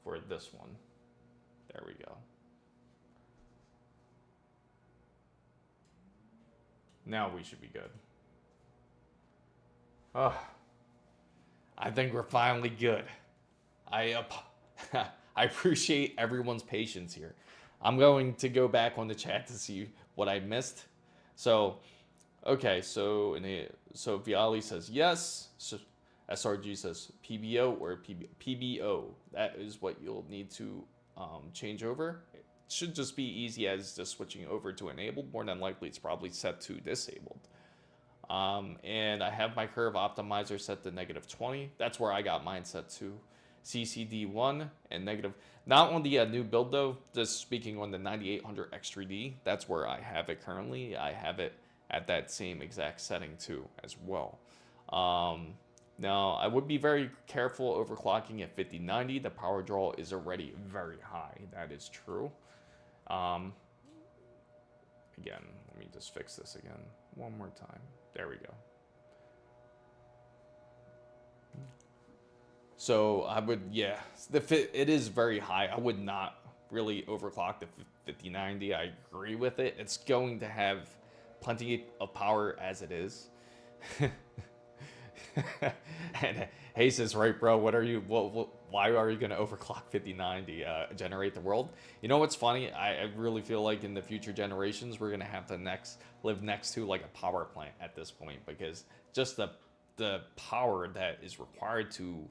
for this one. There we go. Now we should be good. Oh, I think we're finally good. I appreciate everyone's patience here. I'm going to go back on the chat to see what I missed. So, okay, so Viali says yes. So SRG says PBO or PBO. That is what you'll need to change over. It should just be easy as just switching over to enabled. More than likely, it's probably set to disabled. And I have my curve optimizer set to -20. That's where I got mine set to. CCD1 and negative. Not on the new build though, just speaking on the 9800 X3D. That's where I have it currently. I have it at that same exact setting too as well. Now, I would be very careful overclocking at 5090. The power draw is already very high. That is true. Again, let me just fix this again one more time. There we go. So I would, yeah, it is very high. I would not really overclock the 5090. I agree with it. It's going to have plenty of power as it is. And Hayes is right, bro. What are you? Why are you going to overclock 5090? Generate the world? You know what's funny? I really feel like in the future generations we're going to have to live next to like a power plant at this point, because just the power that is required to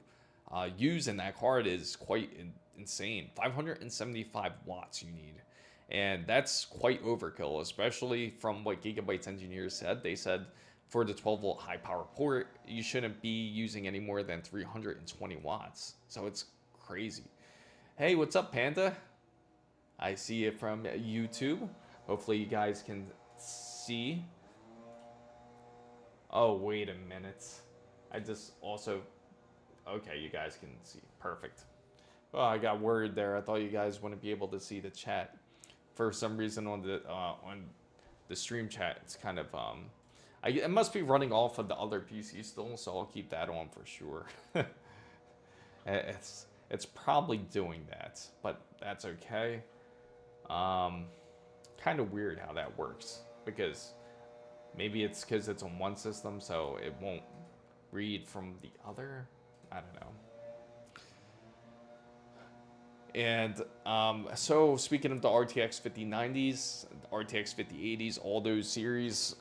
use in that card is quite insane. 575 watts you need, and that's quite overkill, especially from what Gigabyte's engineers said. They said for the 12 volt high power port, you shouldn't be using any more than 320 watts. So it's crazy. Hey, what's up, Panda? I see it from YouTube. Hopefully you guys can see. Oh, wait a minute. I just also... Okay, you guys can see. Perfect. Oh, I got worried there. I thought you guys wouldn't be able to see the chat. For some reason on the stream chat, it's kind of... it must be running off of the other PC still, so I'll keep that on for sure. It's probably doing that, but that's okay. Kind of weird how that works, because maybe it's because it's on one system, so it won't read from the other. I don't know. And so speaking of the RTX 5090s, RTX 5080s, all those series,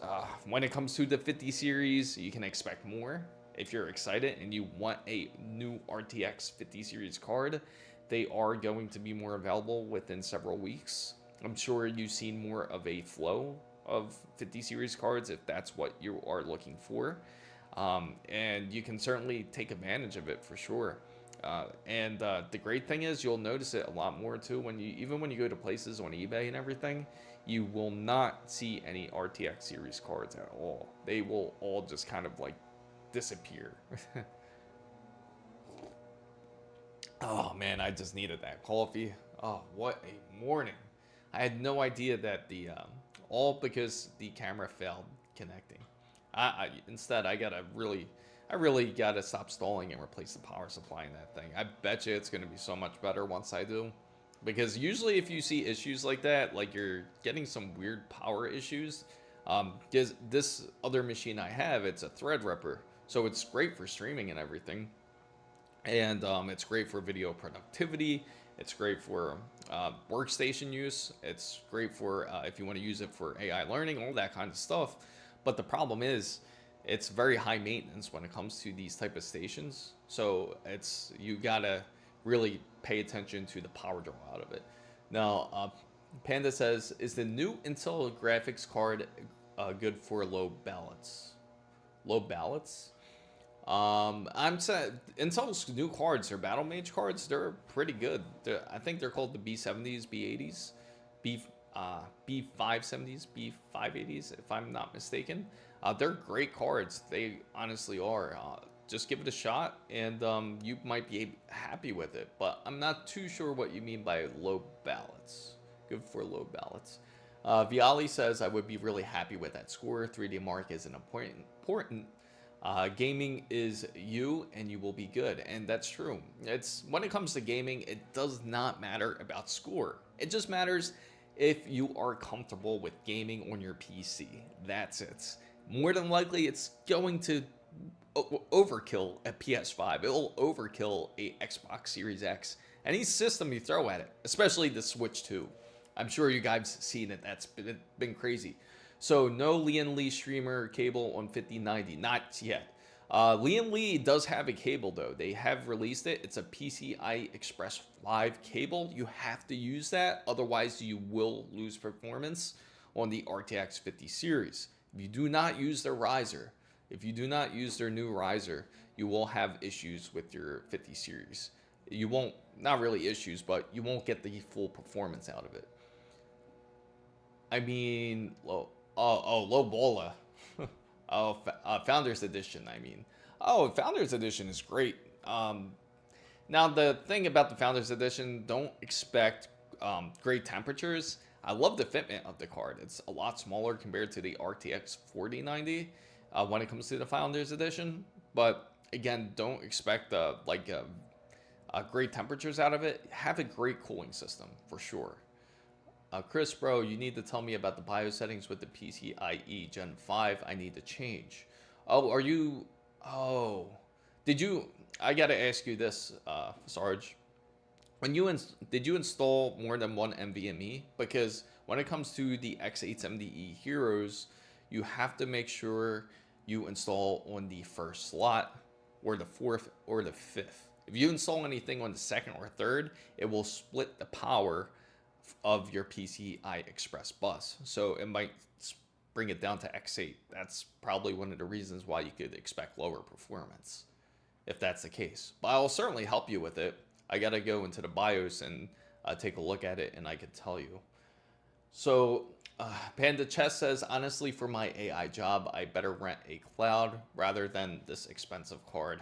when it comes to the 50 series, you can expect more. If you're excited and you want a new RTX 50 series card, they are going to be more available within several weeks. I'm sure you've seen more of a flow of 50 series cards if that's what you are looking for. And you can certainly take advantage of it for sure. And the great thing is you'll notice it a lot more too even when you go to places on eBay and everything. You will not see any RTX series cards at all. They will all just kind of like disappear. Oh man, I just needed that coffee. Oh, what a morning. I had no idea that all because the camera failed connecting. Instead, I really gotta stop stalling and replace the power supply in that thing. I bet you it's gonna be so much better once I do. Because usually if you see issues like that, like you're getting some weird power issues, because this other machine I have, it's a Threadripper. So it's great for streaming and everything. And it's great for video productivity. It's great for workstation use. It's great for if you want to use it for AI learning, all that kind of stuff. But the problem is, it's very high maintenance when it comes to these type of stations. So you gotta really pay attention to the power draw out of it. Now, Panda says, is the new Intel graphics card good for low ballots? Low ballots? I'm saying Intel's new cards, their Battle Mage cards, they're pretty good. I think they're called the B70s, B80s, B570s, B580s, if I'm not mistaken. They're great cards. They honestly are. Just give it a shot, and you might be happy with it. But I'm not too sure what you mean by low ballots. Good for low ballots. Viali says, I would be really happy with that score. 3D Mark is an important Gaming is you, and you will be good, and that's true. It's when it comes to gaming, it does not matter about score. It just matters if you are comfortable with gaming on your PC. That's it. More than likely, it's going to overkill a PS5. It'll overkill a Xbox Series X. Any system you throw at it, especially the Switch 2. I'm sure you guys seen it. That's been crazy. So no Lian Li streamer cable on 5090, not yet. Lian Li does have a cable though. They have released it. It's a PCI Express 5 cable. You have to use that, otherwise you will lose performance on the RTX 50 series. If you do not use their riser, if you do not use their new riser, you will have issues with your 50 series. You won't, not really issues, but you won't get the full performance out of it. I mean, low bola. Founders Edition, I mean. Oh, Founders Edition is great. Now, the thing about the Founders Edition, don't expect great temperatures. I love the fitment of the card. It's a lot smaller compared to the RTX 4090 when it comes to the Founders Edition. But again, don't expect great temperatures out of it. Have a great cooling system for sure. Chris, bro, you need to tell me about the BIOS settings with the PCIe Gen 5. I need to change. Oh, are you... Oh. Did you... I gotta ask you this, Sarge. When you did you install more than one NVMe? Because when it comes to the X870E Heroes, you have to make sure you install on the first slot, or the fourth, or the fifth. If you install anything on the second or third, it will split the power of your PCI Express bus. So it might bring it down to X8. That's probably one of the reasons why you could expect lower performance, if that's the case. But I'll certainly help you with it. I gotta go into the BIOS and take a look at it, and I could tell you. So Panda Chess says, honestly, for my AI job, I better rent a cloud rather than this expensive card.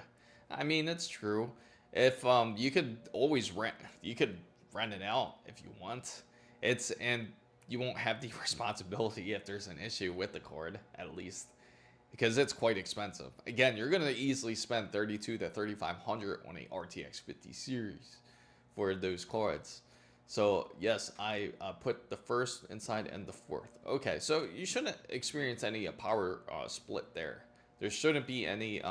I mean, it's true. If you could always rent, you could rent it out if you want. And you won't have the responsibility if there's an issue with the card, at least, because it's quite expensive. Again, you're gonna easily spend $3,200 to $3,500 on a RTX 50 series for those cards. So yes, I put the first inside and the fourth. Okay, so you shouldn't experience any power split there. There shouldn't be any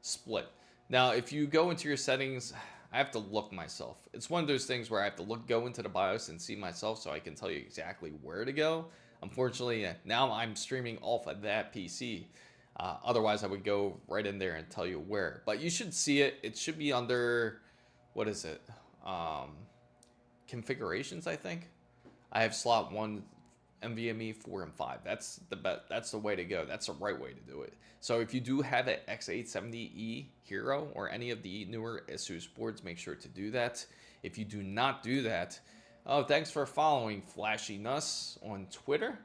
split. Now, if you go into your settings, I have to look myself. It's one of those things where I have to go into the BIOS and see myself so I can tell you exactly where to go. Unfortunately, now I'm streaming off of that PC. Otherwise, I would go right in there and tell you where. But you should see it. It should be under, what is it? Configurations, I think. I have slot 1, NVMe 4 and 5. That's the way to go. That's the right way to do it. So if you do have an X870E Hero or any of the newer ASUS boards, make sure to do that. If you do not do that, oh, thanks for following Flashy Nuss on Twitter.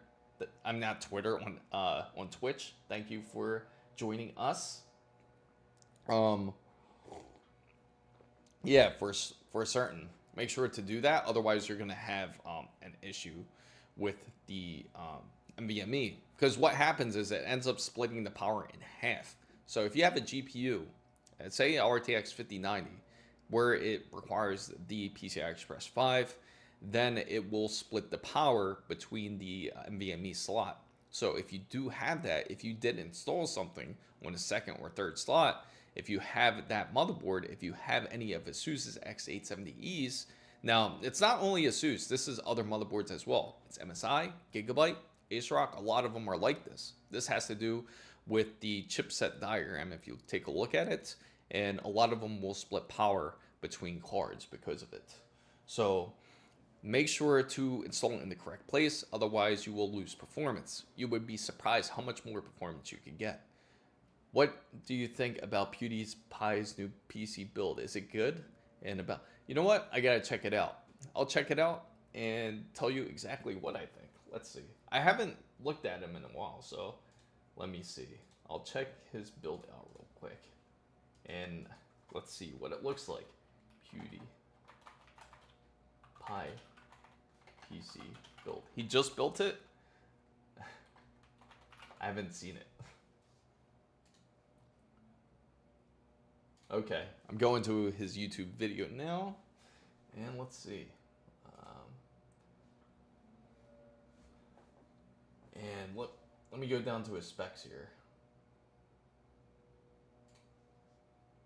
I'm not Twitter, on Twitch. Thank you for joining us. Yeah, for certain. Make sure to do that. Otherwise, you're gonna have an issue with the NVMe, because what happens is it ends up splitting the power in half. So if you have a GPU, say RTX 5090, where it requires the PCI Express 5, then it will split the power between the NVMe slot. So if you do have that, if you did install something on the second or third slot, if you have that motherboard, if you have any of ASUS's X870Es, now it's not only ASUS, this is other motherboards as well. It's MSI, Gigabyte, ASRock, a lot of them are like this. This has to do with the chipset diagram if you take a look at it, and a lot of them will split power between cards because of it. So make sure to install it in the correct place, otherwise you will lose performance. You would be surprised how much more performance you can get. What do you think about PewDiePie's new PC build? Is it good? And about, you know what? I gotta check it out. I'll check it out and tell you exactly what I think. Let's see. I haven't looked at him in a while, so let me see. I'll check his build out real quick. And let's see what it looks like. PewDiePie PC build. He just built it? I haven't seen it. Okay, I'm going to his YouTube video now, and let's see. And let me go down to his specs here.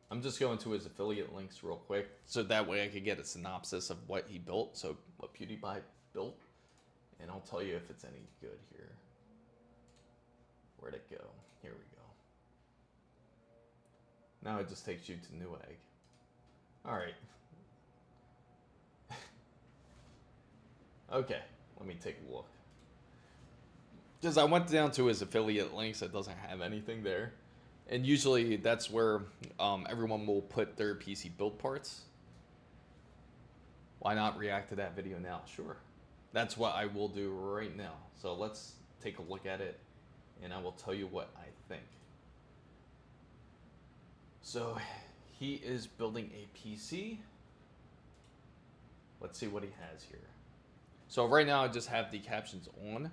I'm just going to his affiliate links real quick, so that way I could get a synopsis of what he built, so what PewDiePie built, and I'll tell you if it's any good here. Where'd it go? Here we go. Now it just takes you to Newegg. Alright. Okay, let me take a look. Because I went down to his affiliate links, it doesn't have anything there. And usually that's where everyone will put their PC build parts. Why not react to that video now? Sure. That's what I will do right now. So let's take a look at it, and I will tell you what I think. So he is building a PC. Let's see what he has here. So right now I just have the captions on.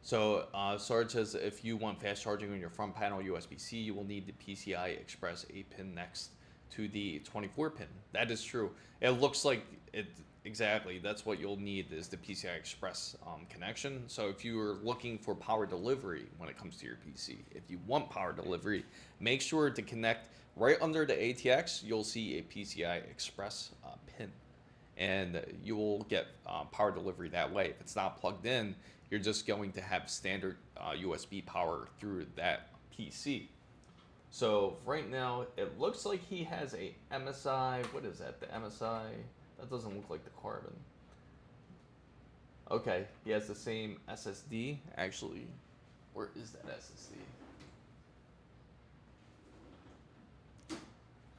So Sarge says if you want fast charging on your front panel USB-C, you will need the PCI Express 8-pin next to the 24-pin. That is true. It looks like it exactly. That's what you'll need is the PCI Express connection. So if you are looking for power delivery when it comes to your PC, if you want power delivery, make sure to connect right under the ATX. You'll see a PCI Express pin, and you will get power delivery that way. If it's not plugged in, you're just going to have standard USB power through that PC. So right now, it looks like he has a MSI. What is that? The MSI? That doesn't look like the Carbon. Okay, he has the same SSD. Actually, where is that SSD?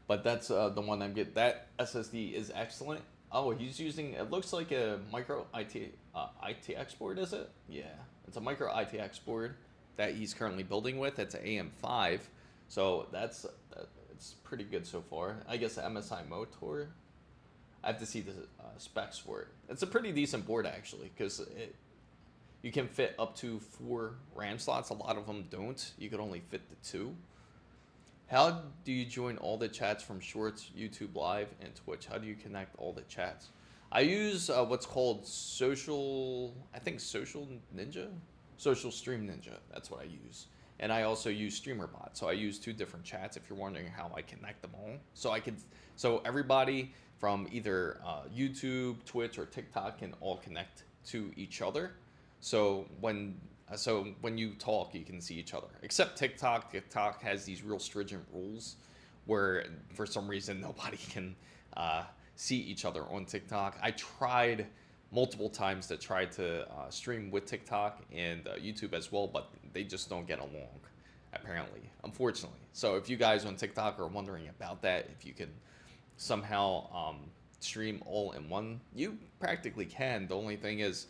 But that's the one I'm getting. That SSD is excellent. Oh, he's using, it looks like a micro ITX board, is it? Yeah, it's a micro ITX board that he's currently building with. It's an AM5, so it's pretty good so far. I guess the MSI Motor, I have to see the specs for it. It's a pretty decent board actually, because you can fit up to 4 RAM slots. A lot of them don't. You could only fit the 2. How do you join all the chats from Shorts, YouTube Live, and Twitch? How do you connect all the chats? I use what's called Social Ninja? Social Stream Ninja, that's what I use. And I also use StreamerBot, so I use 2 different chats if you're wondering how I connect them all. So everybody from either YouTube, Twitch, or TikTok can all connect to each other. So when you talk, you can see each other. Except TikTok. TikTok has these real stringent rules where, for some reason, nobody can see each other on TikTok. I tried multiple times to try to stream with TikTok and YouTube as well, but they just don't get along, apparently, unfortunately. So if you guys on TikTok are wondering about that, if you can somehow stream all in one, you practically can. The only thing is,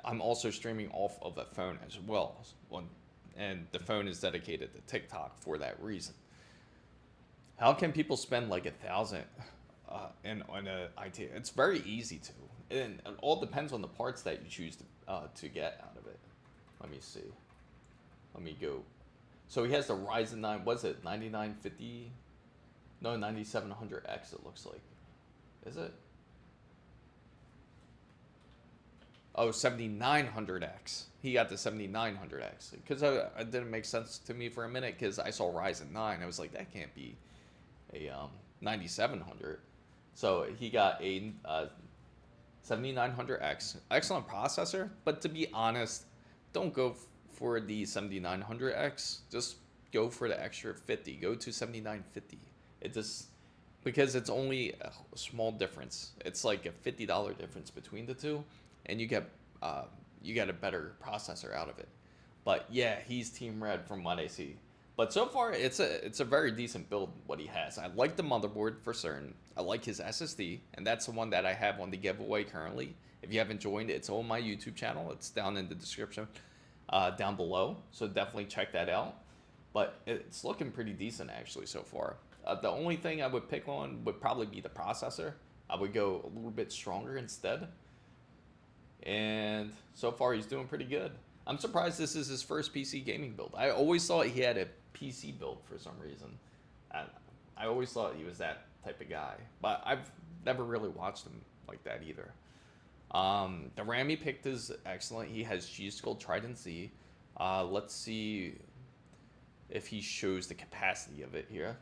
I'm also streaming off of a phone as well, and the phone is dedicated to TikTok for that reason. How can people spend like $1,000 on a IT? It's very easy to, and it all depends on the parts that you choose to get out of it. Let me see. Let me go. So he has the Ryzen 9. Was it 9950? No, 9700X. It looks like. Is it? Oh, 7900X. He got the 7900X. Because it didn't make sense to me for a minute because I saw Ryzen 9. I was like, that can't be a 9700. So he got a 7900X. Excellent processor. But to be honest, don't go for the 7900X. Just go for the extra 50. Go to 7950. It just... because it's only a small difference. It's like a $50 difference between the two. And you get a better processor out of it. But yeah, he's Team Red from what I see. But so far, it's a very decent build what he has. I like the motherboard for certain. I like his SSD, and that's the one that I have on the giveaway currently. If you haven't joined, it's on my YouTube channel. It's down in the description down below. So definitely check that out. But it's looking pretty decent actually so far. The only thing I would pick on would probably be the processor. I would go a little bit stronger instead. And so far, he's doing pretty good. I'm surprised this is his first PC gaming build. I always thought he had a PC build for some reason. I always thought he was that type of guy, but I've never really watched him like that either. The RAM he picked is excellent. He has G.Skill Trident Z. Let's see if he shows the capacity of it here,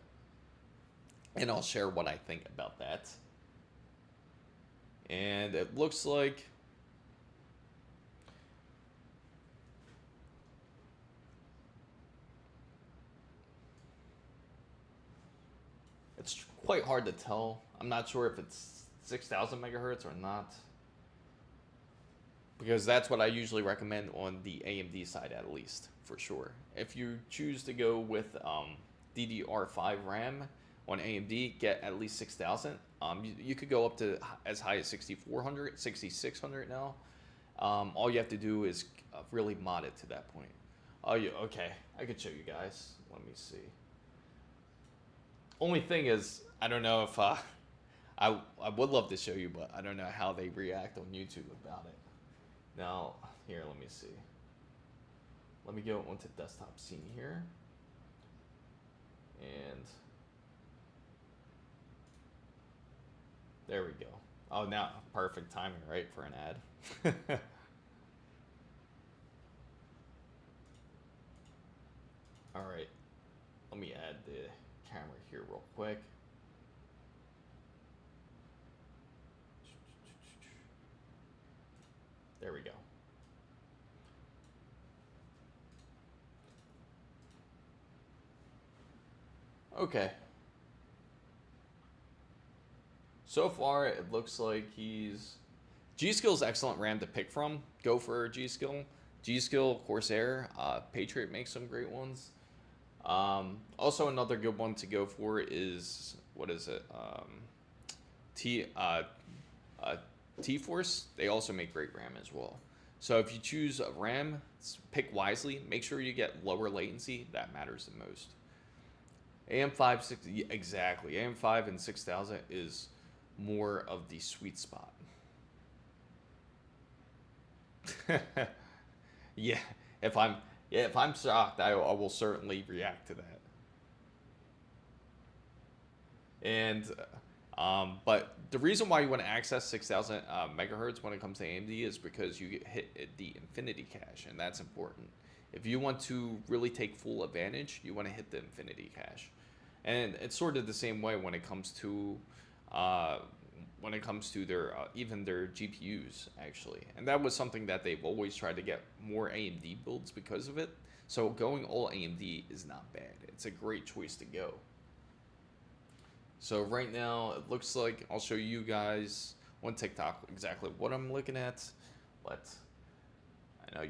and I'll share what I think about that. And it looks like it's quite hard to tell. I'm not sure if it's 6,000 megahertz or not, because that's what I usually recommend on the AMD side, at least, for sure. If you choose to go with DDR5 RAM on AMD, get at least 6,000. You could go up to as high as 6,400, 6,600 now. All you have to do is really mod it to that point. Oh, yeah, okay. I could show you guys. Let me see. Only thing is, I don't know if I would love to show you, but I don't know how they react on YouTube about it. Now, here, let me see. Let me go onto desktop scene here. And there we go. Oh, now, perfect timing, right, for an ad. All right. Let me add the camera here real quick. There we go. Okay. So far, it looks like he's... G.Skill's excellent RAM to pick from. Go for G.Skill. G.Skill, Corsair, Patriot makes some great ones. Also, another good one to go for is, what is it? T-Force. They also make great RAM as well. So if you choose a RAM, pick wisely. Make sure you get lower latency. That matters the most. AM5, 6, exactly. AM5 and 6,000 is more of the sweet spot. Yeah, if I'm shocked, I will certainly react to that. And but the reason why you want to access 6,000 megahertz when it comes to AMD is because you hit the infinity cache, and that's important. If you want to really take full advantage, you want to hit the infinity cache. And it's sort of the same way when it comes to their even their GPUs, actually. And that was something that they've always tried to get more AMD builds because of it. So going all AMD is not bad. It's a great choice to go. So right now, it looks like I'll show you guys on TikTok exactly what I'm looking at. But I know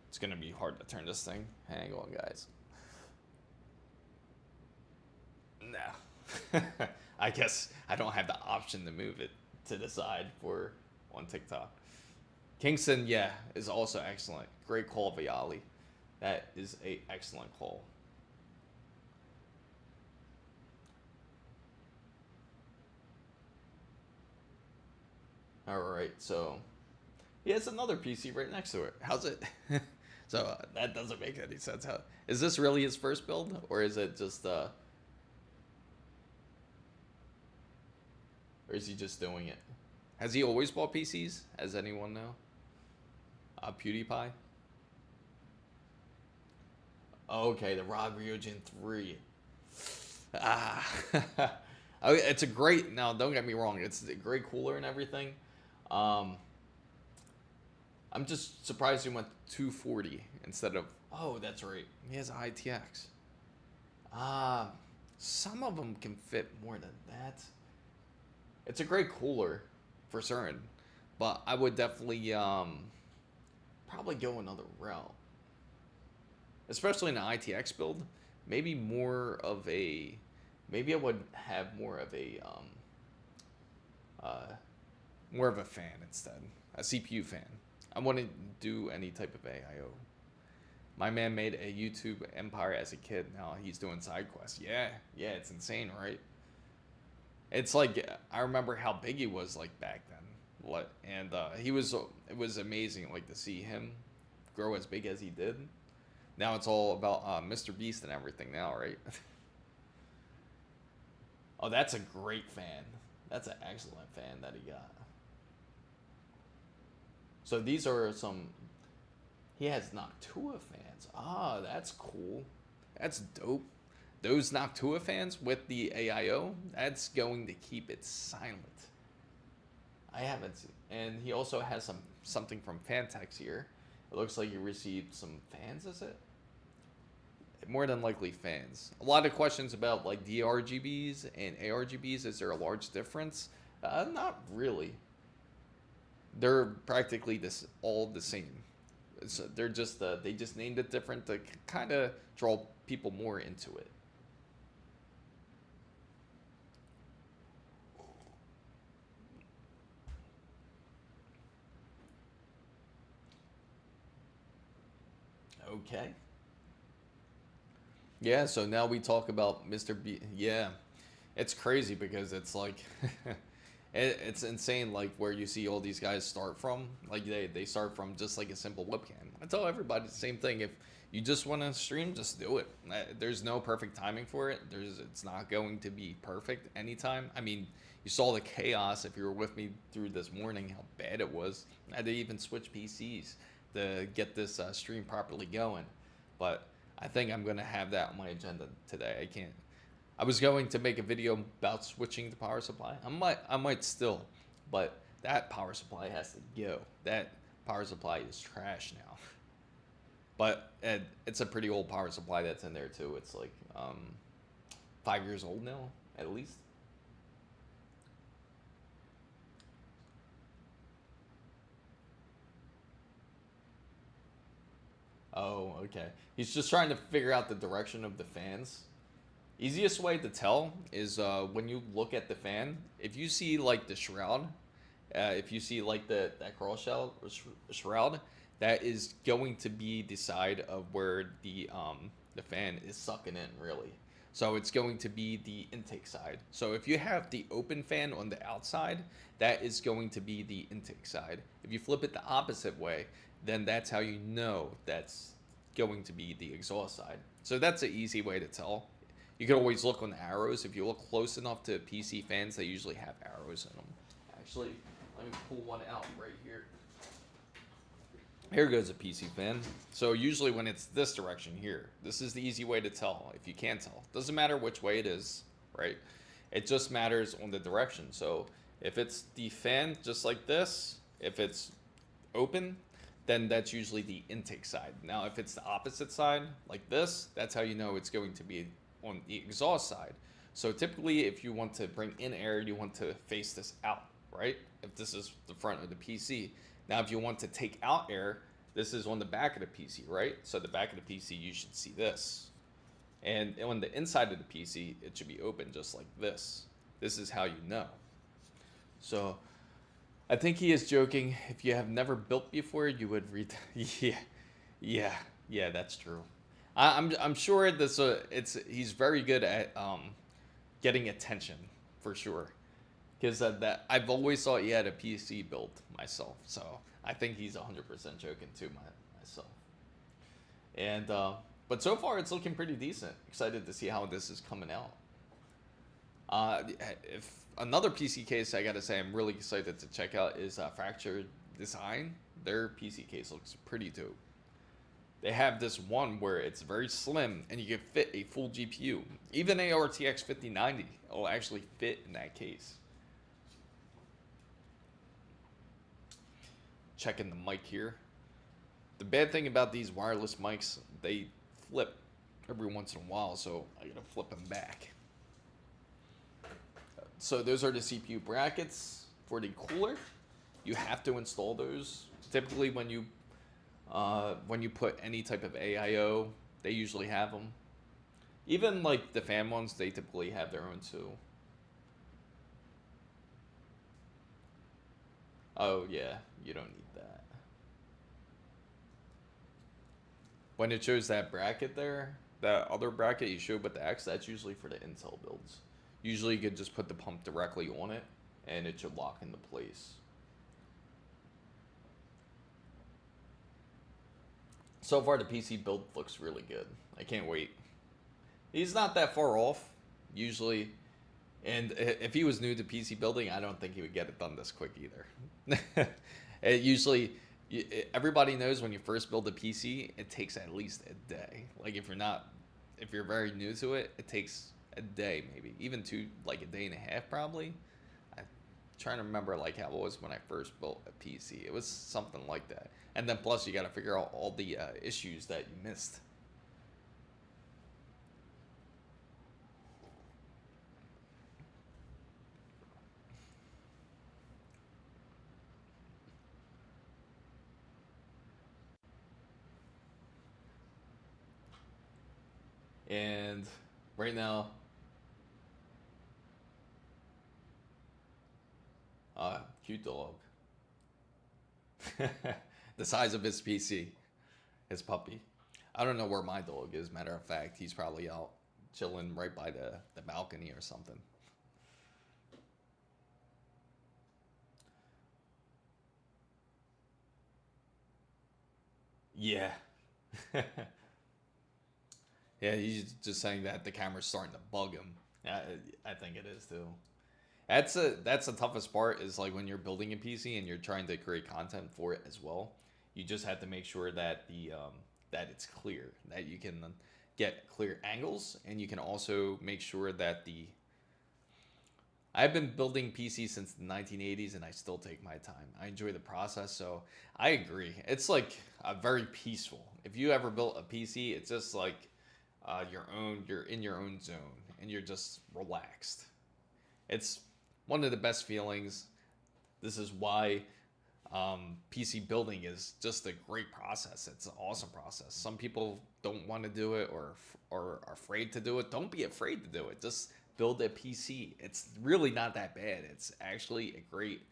it's going to be hard to turn this thing. Hang on, guys. No. I guess I don't have the option to move it to the side for on TikTok. Kingston, yeah, is also excellent. Great call, Viali. That is a excellent call. All right, so he has another PC right next to it. How's it? So that doesn't make any sense. How is this really his first build, or is it just or is he just doing it? Has he always bought PCs? Has anyone know? PewDiePie. Okay, the ROG Ryujin 3. It's a great. Now, don't get me wrong. It's a great cooler and everything. I'm just surprised he went 240 instead of. Oh, that's right. He has an ITX. Some of them can fit more than that. It's a great cooler, for certain, but I would definitely probably go another route. Especially in an ITX build, maybe more of a. Maybe I would have more of a fan instead, a CPU fan. I wouldn't do any type of AIO. My man made a YouTube empire as a kid. Now he's doing side quests. Yeah, it's insane, right? It's like I remember how big he was like back then. And it was amazing like to see him grow as big as he did. Now it's all about Mr. Beast and everything now, right? Oh, that's a great fan. That's an excellent fan that he got. So these are some... He has Noctua fans. Ah, that's cool. That's dope. Those Noctua fans with the AIO, that's going to keep it silent. I haven't seen... And he also has something from Fantex here. It looks like he received some fans, is it? More than likely fans. A lot of questions about like DRGBs and ARGBs. Is there a large difference? Not really. They're practically all the same. So they're just they just named it different to kind of draw people more into it. Okay. Yeah, so now we talk about Mr. B. Yeah, it's crazy because it's like, it's insane, like where you see all these guys start from. Like they start from just like a simple webcam. I tell everybody the same thing. If you just want to stream, just do it. There's no perfect timing for it. It's not going to be perfect anytime. I mean, you saw the chaos if you were with me through this morning, how bad it was. I had to even switch PCs to get this stream properly going. But I think I'm going to have that on my agenda today. I was going to make a video about switching the power supply. I might still, but that power supply has to go. That power supply is trash now. But it's a pretty old power supply that's in there too. It's like 5 years old now, at least. Oh, okay. He's just trying to figure out the direction of the fans. Easiest way to tell is when you look at the fan, if you see like the shroud, if you see like that shroud, that is going to be the side of where the fan is sucking in, really. So it's going to be the intake side. So if you have the open fan on the outside, that is going to be the intake side. If you flip it the opposite way, then that's how you know that's going to be the exhaust side. So that's an easy way to tell. You can always look on the arrows. If you look close enough to PC fans, they usually have arrows in them. Actually, let me pull one out right here. Here goes a PC fan. So usually when it's this direction here, this is the easy way to tell if you can't tell. Doesn't matter which way it is, right? It just matters on the direction. So if it's the fan just like this, if it's open, then that's usually the intake side. Now, if it's the opposite side, like this, that's how you know it's going to be on the exhaust side. So typically, if you want to bring in air, you want to face this out, right? If this is the front of the PC. Now, if you want to take out air, this is on the back of the PC, right? So the back of the PC, you should see this. And on the inside of the PC, it should be open just like this. This is how you know. So I think he is joking. If you have never built before, you would read. Yeah, that's true. I'm sure this he's very good at getting attention for sure, because that I've always thought he had a PC build myself. So I think he's 100% joking too myself. And but so far it's looking pretty decent. Excited to see how this is coming out. If another PC case I gotta say I'm really excited to check out is Fractured Design. Their PC case looks pretty dope. They have this one where it's very slim and you can fit a full GPU. Even a RTX 5090 will actually fit in that case. Checking the mic here. The bad thing about these wireless mics, they flip every once in a while, so I gotta flip them back. So those are the CPU brackets for the cooler. You have to install those. Typically when you put any type of AIO, they usually have them. Even like the fan ones, they typically have their own too. Oh yeah, you don't need that. When it shows that bracket there, that other bracket you showed with the X, that's usually for the Intel builds. Usually you could just put the pump directly on it and it should lock into place. So far the PC build looks really good. I can't wait. He's not that far off. Usually And if he was new to PC building, I don't think he would get it done this quick either. It usually, everybody knows when you first build a PC, it takes at least a day. Like if you're very new to it, it takes a day, maybe even two, like a day and a half probably. I'm trying to remember like how it was when I first built a PC. It was something like that. And then plus you got to figure out all the issues that you missed. And right now, cute dog. The size of his PC, his puppy. I don't know where my dog is. Matter of fact, he's probably out chilling right by the balcony or something. Yeah. Yeah, he's just saying that the camera's starting to bug him. I think it is too. That's the toughest part is like when you're building a PC and you're trying to create content for it as well. You just have to make sure that that it's clear, that you can get clear angles, and you can also make sure that I've been building PC since the 1980s and I still take my time. I enjoy the process, so I agree. It's like very peaceful. If you ever built a PC, it's just like you're in your own zone and you're just relaxed. It's one of the best feelings. This is why PC building is just a great process. It's an awesome process. Some people don't want to do it or are afraid to do it. Don't be afraid to do it. Just build a PC. It's really not that bad. It's actually a great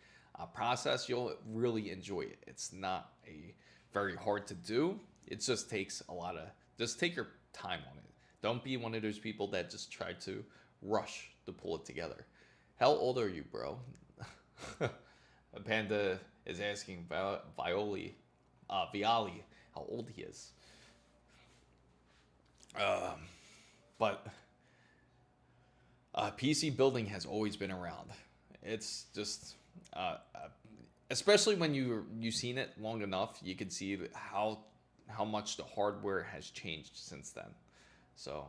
process. You'll really enjoy it. It's not a very hard to do. It just takes a lot of, just take your time on it. Don't be one of those people that just try to rush to pull it together. How old are you, bro? Panda is asking Viali how old he is. But PC building has always been around. It's just, especially when you've seen it long enough, you can see how much the hardware has changed since then. So,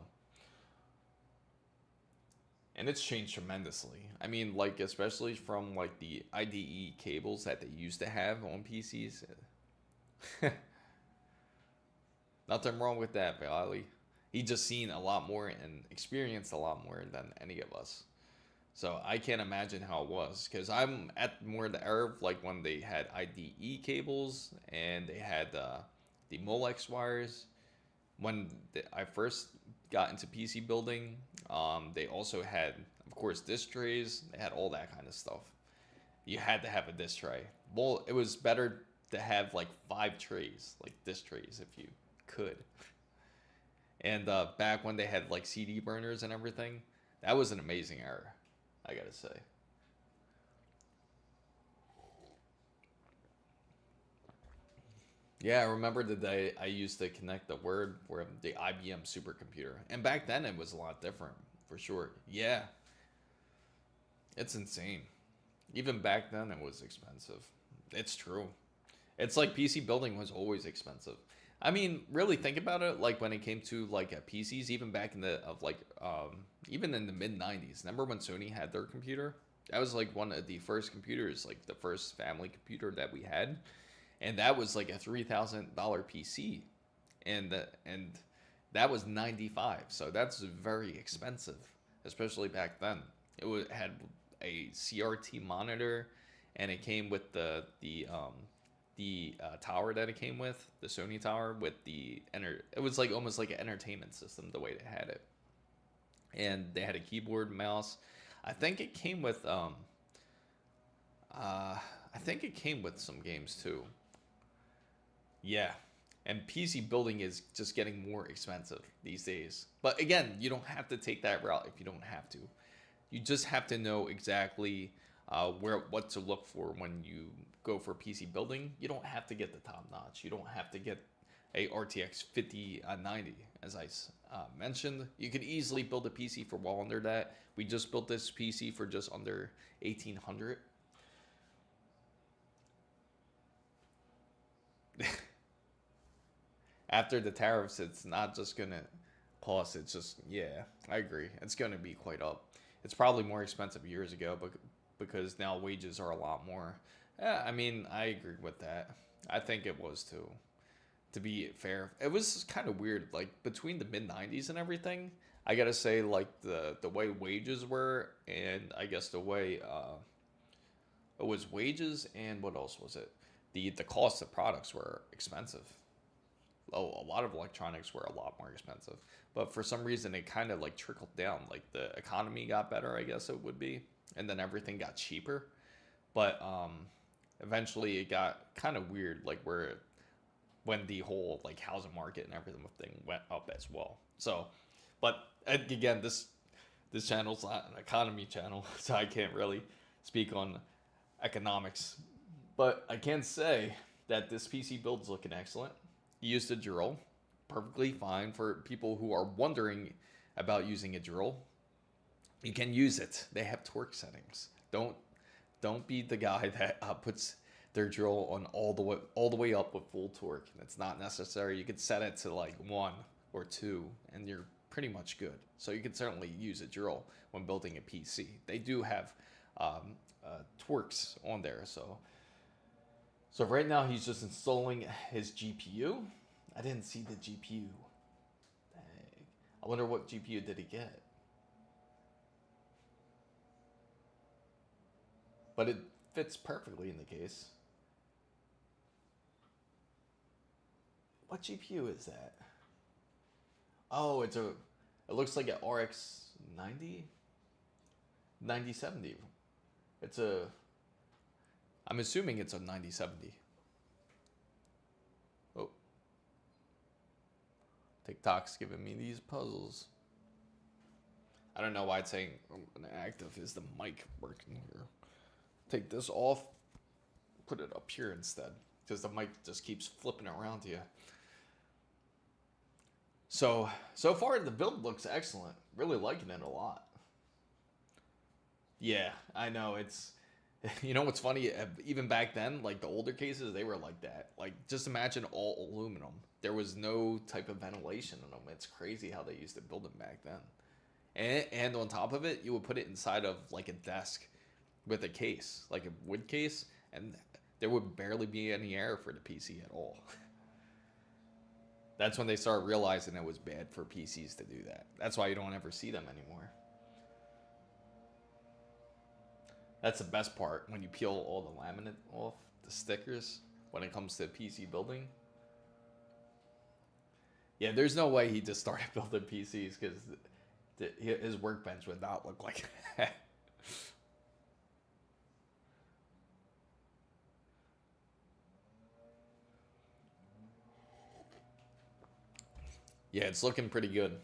and it's changed tremendously. I mean, like especially from like the IDE cables that they used to have on PCs. Nothing wrong with that, Bailey. He just seen a lot more and experienced a lot more than any of us. So I can't imagine how it was, because I'm at more the era of like when they had IDE cables and they had the Molex wires. When I first got into PC building, they also had, of course, disk trays. They had all that kind of stuff. You had to have a disk tray. Well, it was better to have like 5 trays, like disk trays, if you could. And back when they had like CD burners and everything, that was an amazing era, I gotta say. Yeah, I remember the day I used to connect the Word for the IBM supercomputer. And back then it was a lot different, for sure. Yeah, it's insane. Even back then it was expensive. It's true. It's like PC building was always expensive. I mean, really think about it. Like when it came to like PCs, even back in even in the mid '90s. Remember when Sony had their computer? That was like one of the first computers, like the first family computer that we had, and that was like a $3,000 PC, and that was 95. So that's very expensive, especially back then. Had a CRT monitor, and it came with the tower that it came with, the Sony tower with it was like almost like an entertainment system the way they had it. And they had a keyboard, mouse. I think it came with I think it came with some games too. Yeah. And PC building is just getting more expensive these days. But again, you don't have to take that route if you don't have to. You just have to know exactly what to look for when you go for PC building. You don't have to get the top notch. You don't have to get a RTX 5090, as mentioned, you could easily build a PC for well under that. We just built this PC for just under 1,800. After the tariffs, it's not just gonna cost. It's just, yeah, I agree. It's gonna be quite up. It's probably more expensive years ago, but because now wages are a lot more. Yeah, I mean, I agree with that. I think it was too. To be fair, it was kind of weird. Like between the mid '90s and everything, I gotta say, like the way wages were, and I guess the way it was wages, and what else was it? The cost of products were expensive. Oh, a lot of electronics were a lot more expensive, but for some reason it kind of like trickled down. Like the economy got better, I guess it would be, and then everything got cheaper. But eventually it got kind of weird, like where when the whole like housing market and everything went up as well. So, but again, this channel's not an economy channel, so I can't really speak on economics. But I can say that this PC build's looking excellent. Used a drill, perfectly fine for people who are wondering about using a drill. You can use it. They have torque settings. Don't be the guy that puts their drill on all the way up with full torque. It's not necessary. You could set it to like 1 or 2, and you're pretty much good. So you can certainly use a drill when building a PC. They do have torques on there. So right now he's just installing his GPU. I didn't see the GPU. Dang. I wonder what GPU did he get. But it fits perfectly in the case. What GPU is that? Oh, it looks like an RX 9070. I'm assuming it's a 9070. Oh. TikTok's giving me these puzzles. I don't know why it's saying active. Is the mic working here? Take this off, put it up here instead, because the mic just keeps flipping around you. So far the build looks excellent. Really liking it a lot. Yeah, I know it's. You know what's funny? Even back then, like the older cases, they were like that. Like just imagine all aluminum. There was no type of ventilation in them. It's crazy how they used to build them back then. And on top of it, you would put it inside of like a desk with a case, like a wood case, and there would barely be any air for the PC at all. That's when they started realizing it was bad for PCs to do that. That's why you don't ever see them anymore. That's the best part, when you peel all the laminate off, the stickers, when it comes to PC building. Yeah, there's no way he just started building PCs, because his workbench would not look like that. Yeah, it's looking pretty good.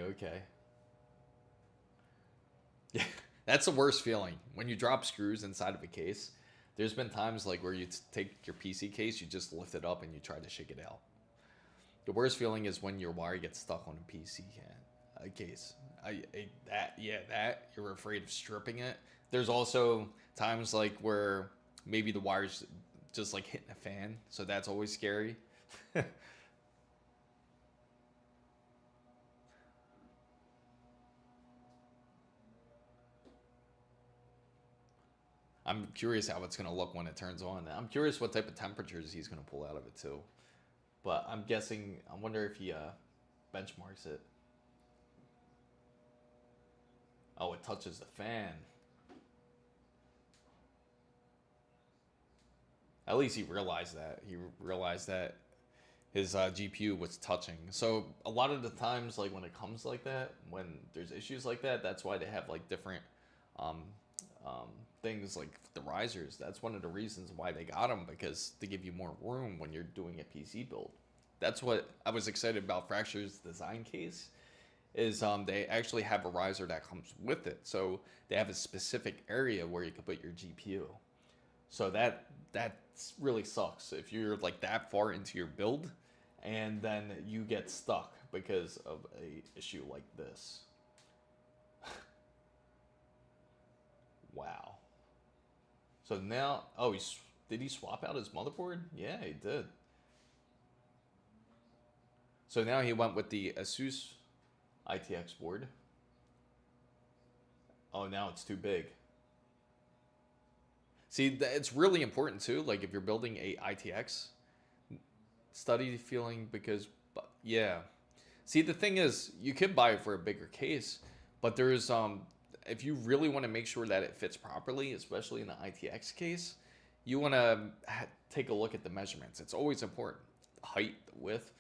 Okay. Yeah, that's the worst feeling. When you drop screws inside of a case, there's been times like where you take your PC case, you just lift it up and you try to shake it out. The worst feeling is when your wire gets stuck on a PC case. That you're afraid of stripping it. There's also times like where maybe the wire's just like hitting a fan, so that's always scary. I'm curious how it's going to look when it turns on. I'm curious what type of temperatures he's going to pull out of it too. But I'm guessing, I wonder if he benchmarks it. Oh, it touches the fan. At least he realized that. He realized that his GPU was touching. So a lot of the times, like when it comes like that, when there's issues like that, that's why they have like different um, things like the risers. That's one of the reasons why they got them, because to give you more room when you're doing a PC build. That's what I was excited about Fracture's design case, is they actually have a riser that comes with it. So they have a specific area where you can put your GPU. So that really sucks if you're like that far into your build and then you get stuck because of a issue like this. Wow. So now, oh, did he swap out his motherboard? Yeah, he did. So now he went with the ASUS ITX board. Oh, now it's too big. See, it's really important too. Like if you're building a ITX, study feeling because, yeah. See, the thing is, you could buy it for a bigger case, but there's if you really want to make sure that it fits properly, especially in the ITX case, you want to take a look at the measurements. It's always important, the height, the width,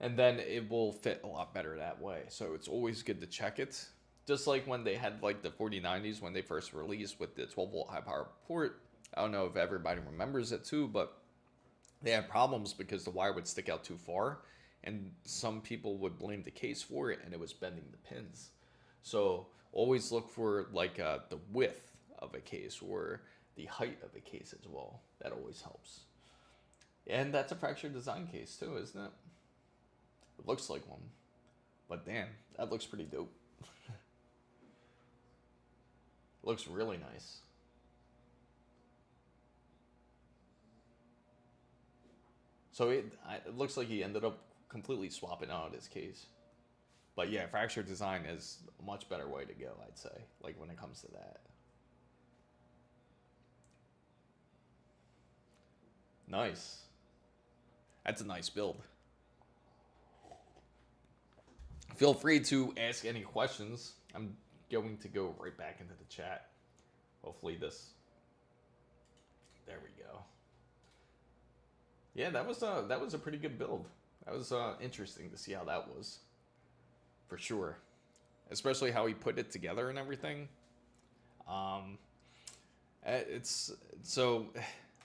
and then it will fit a lot better that way. So it's always good to check it. Just like when they had like the 4090s when they first released with the 12 volt high power port. I don't know if everybody remembers it too, but they had problems because the wire would stick out too far and some people would blame the case for it and it was bending the pins. So always look for like the width of a case or the height of a case as well. That always helps. And that's a fractured design case too, isn't it? It looks like one. But damn, that looks pretty dope. Looks really nice. So it looks like he ended up completely swapping out his case. But yeah, fractured design is a much better way to go, I'd say, like when it comes to that. Nice. That's a nice build. Feel free to ask any questions. I'm going to go right back into the chat. Hopefully this. There we go. Yeah, that was a pretty good build. That was interesting to see how that was. For sure. Especially how he put it together and everything. It's so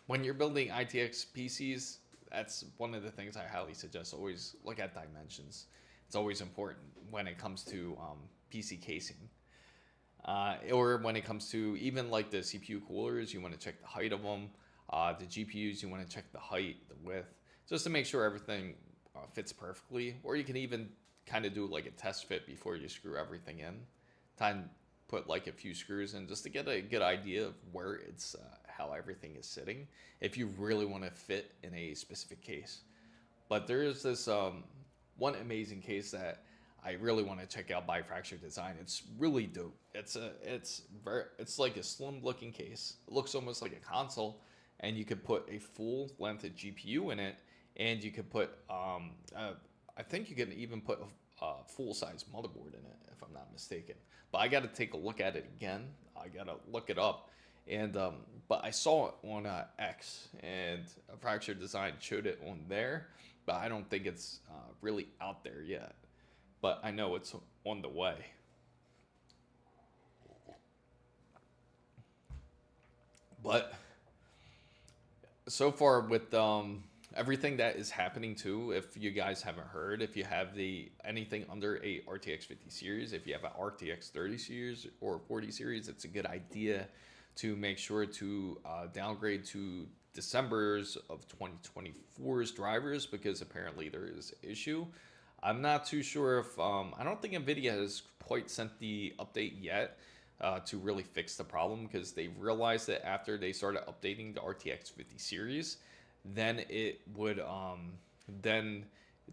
when you're building ITX PCs, that's one of the things I highly suggest. Always look at dimensions. It's always important when it comes to PC casing. Or when it comes to even like the CPU coolers, you want to check the height of them. The GPUs, you want to check the height, the width, just to make sure everything fits perfectly. Or you can even kind of do like a test fit before you screw everything in. Put like a few screws in just to get a good idea of where it's how everything is sitting. If you really want to fit in a specific case, but there is this one amazing case that I really want to check out by Fractured Design. It's really dope. It's like a slim looking case. It looks almost like a console, and you could put a full length of GPU in it, and you could put I think you can even put a full size motherboard in it if I'm not mistaken. But I got to take a look at it again. I got to look it up, and but I saw it on X, and Fractured Design showed it on there, but I don't think it's really out there yet. But I know it's on the way. But so far with everything that is happening too, if you guys haven't heard, if you have anything under a RTX 50 series, if you have an RTX 30 series or 40 series, it's a good idea to make sure to downgrade to December's of 2024's drivers, because apparently there is an issue. I'm not too sure if I don't think NVIDIA has quite sent the update yet to really fix the problem, because they realized that after they started updating the RTX 50 series, then it would then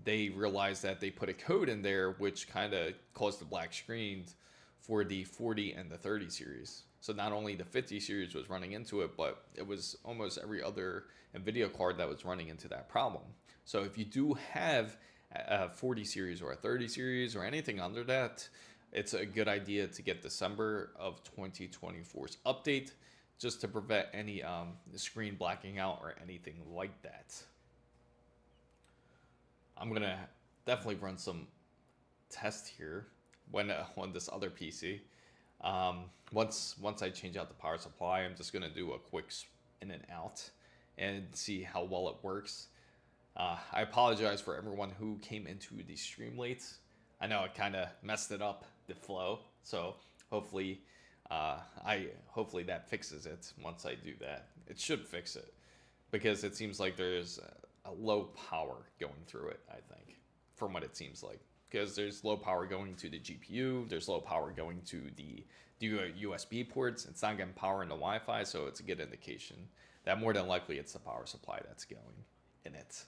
they realized that they put a code in there which kind of caused the black screens for the 40 and the 30 series. So not only the 50 series was running into it, but it was almost every other NVIDIA card that was running into that problem. So if you do have a 40 series or a 30 series or anything under that, it's a good idea to get December of 2024's update, just to prevent any screen blacking out or anything like that. I'm gonna definitely run some tests here when on this other PC. Once I change out the power supply, I'm just gonna do a quick in and out and see how well it works. I apologize for everyone who came into the stream late. I know it kind of messed it up, the flow. So hopefully, hopefully that fixes it once I do that. It should fix it because it seems like there's a low power going through it, I think, from what it seems like. Because there's low power going to the GPU, there's low power going to the USB ports. It's not getting power into Wi-Fi, so it's a good indication that more than likely it's the power supply that's going in it.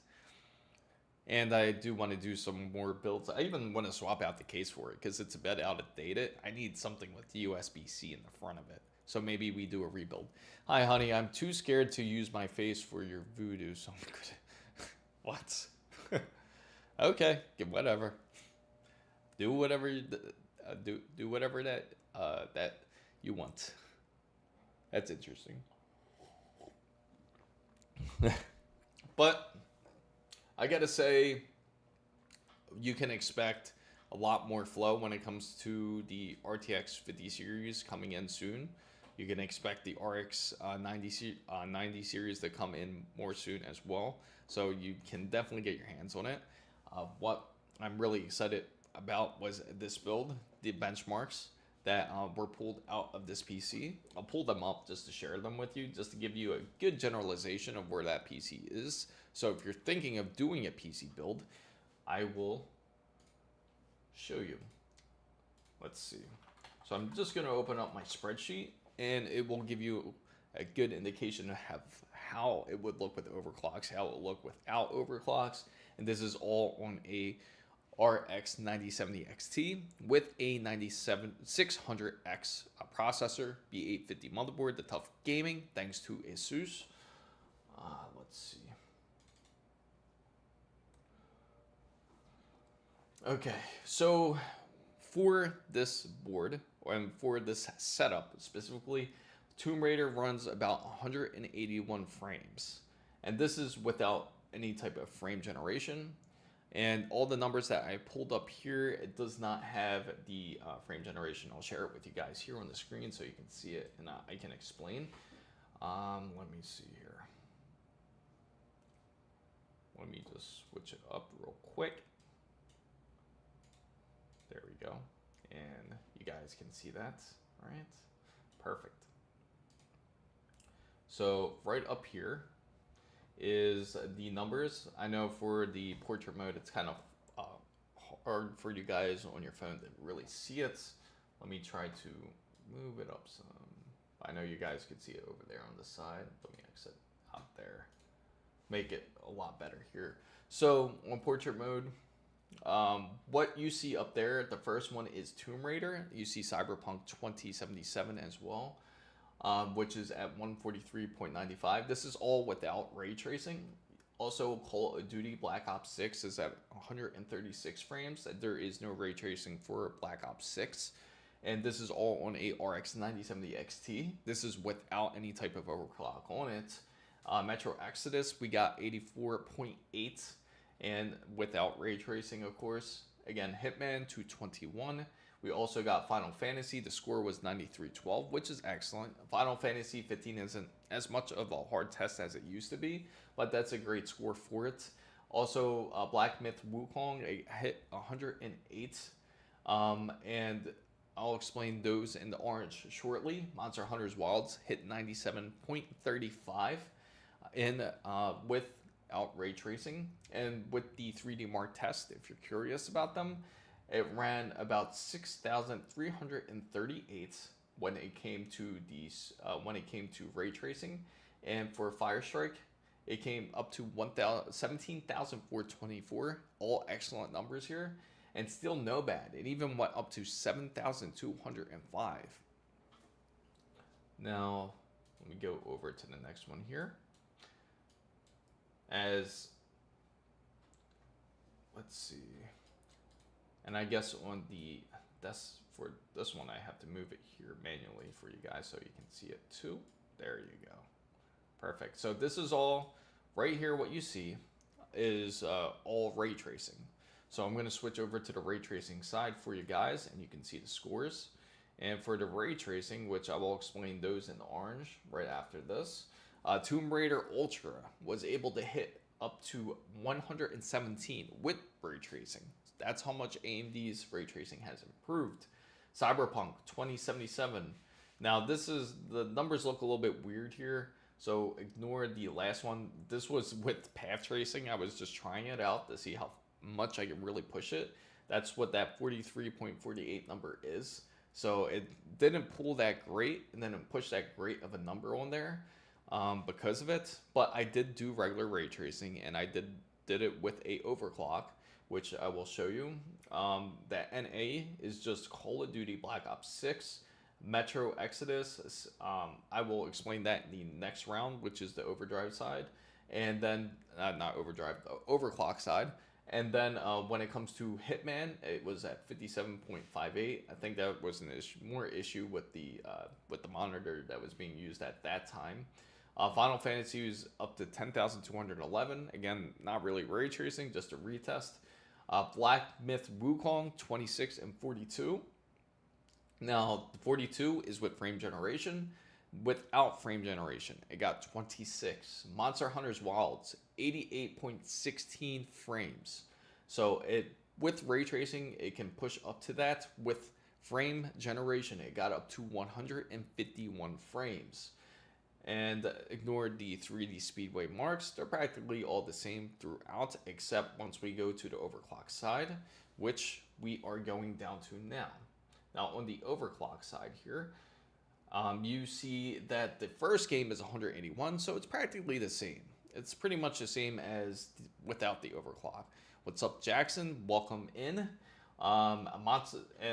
And I do want to do some more builds. I even want to swap out the case for it because it's a bit outdated. I need something with USB-C in the front of it. So maybe we do a rebuild. Hi, honey. I'm too scared to use my face for your voodoo. So I'm good. What? Okay. Whatever. Do whatever. Do whatever that that you want. That's interesting. But I gotta say, you can expect a lot more flow when it comes to the RTX 50 series coming in soon. You can expect the RX 90 series to come in more soon as well. So you can definitely get your hands on it. What I'm really excited about was this build, the benchmarks that were pulled out of this PC. I'll pull them up just to share them with you, just to give you a good generalization of where that PC is. So if you're thinking of doing a PC build, I will show you. Let's see. So I'm just going to open up my spreadsheet, and it will give you a good indication of how it would look with overclocks, how it would look without overclocks. And this is all on a RX 9070 XT with a 9600X processor, B850 motherboard, the tough gaming, thanks to ASUS. Let's see. Okay, so for this board, and for this setup specifically, Tomb Raider runs about 181 frames. And this is without any type of frame generation. And all the numbers that I pulled up here, it does not have the frame generation. I'll share it with you guys here on the screen so you can see it and I can explain. Let me see here. Let me just switch it up real quick. There we go. And you guys can see that, right? Perfect. So right up here is the numbers. I know for the portrait mode, it's kind of hard for you guys on your phone to really see it. Let me try to move it up some. I know you guys could see it over there on the side. Let me exit out there. Make it a lot better here. So on portrait mode, what you see up there, the first one is Tomb Raider. You see Cyberpunk 2077 as well, which is at 143.95. This is all without ray tracing. Also, Call of Duty Black Ops 6 is at 136 frames. There is no ray tracing for Black Ops 6. And this is all on a RX 9070 XT. This is without any type of overclock on it. Metro Exodus, we got 84.8 and without ray tracing, of course. Again, Hitman 221. We also got Final Fantasy. The score was 9312, which is excellent. Final Fantasy 15 isn't as much of a hard test as it used to be, but that's a great score for it. Also, Black Myth Wukong hit 108. And I'll explain those in the orange shortly. Monster Hunter's Wilds hit 97.35 in without ray tracing. And with the 3D Mark test, if you're curious about them, it ran about 6,338 when it came to these ray tracing, and for Firestrike, it came up to 17,424. All excellent numbers here, and still no bad. It even went up to 7,205. Now, let me go over to the next one here. Let's see. And I guess on for this one, I have to move it here manually for you guys so you can see it too. There you go. Perfect. So this is all right here. What you see is all ray tracing. So I'm going to switch over to the ray tracing side for you guys, and you can see the scores. And for the ray tracing, which I will explain those in orange right after this, Tomb Raider Ultra was able to hit up to 117 with ray tracing. That's how much AMD's ray tracing has improved. Cyberpunk 2077. Now this is, the numbers look a little bit weird here, so ignore the last one. This was with path tracing. I was just trying it out to see how much I can really push it. That's what that 43.48 number is. So it didn't pull that great and then it pushed that great of a number on there because of it. But I did do regular ray tracing, and I did it with a overclock, which I will show you. That NA is just Call of Duty Black Ops 6, Metro Exodus. I will explain that in the next round, which is the overdrive side. And then, not overdrive, the overclock side. And then when it comes to Hitman, it was at 57.58. I think that was an more issue with the monitor that was being used at that time. Final Fantasy was up to 10,211. Again, not really ray tracing, just a retest. Black Myth Wukong 26 and 42. Now, the 42 is with frame generation. Without frame generation, it got 26. Monster Hunter's Wilds, 88.16 frames. So it, with ray tracing, it can push up to that. With frame generation, it got up to 151 frames. And ignore the 3D Speedway marks. They're practically all the same throughout, except once we go to the overclock side, which we are going down to now. Now, on the overclock side here, you see that the first game is 181, so it's practically the same. It's pretty much the same as without the overclock. What's up, Jackson? Welcome in. And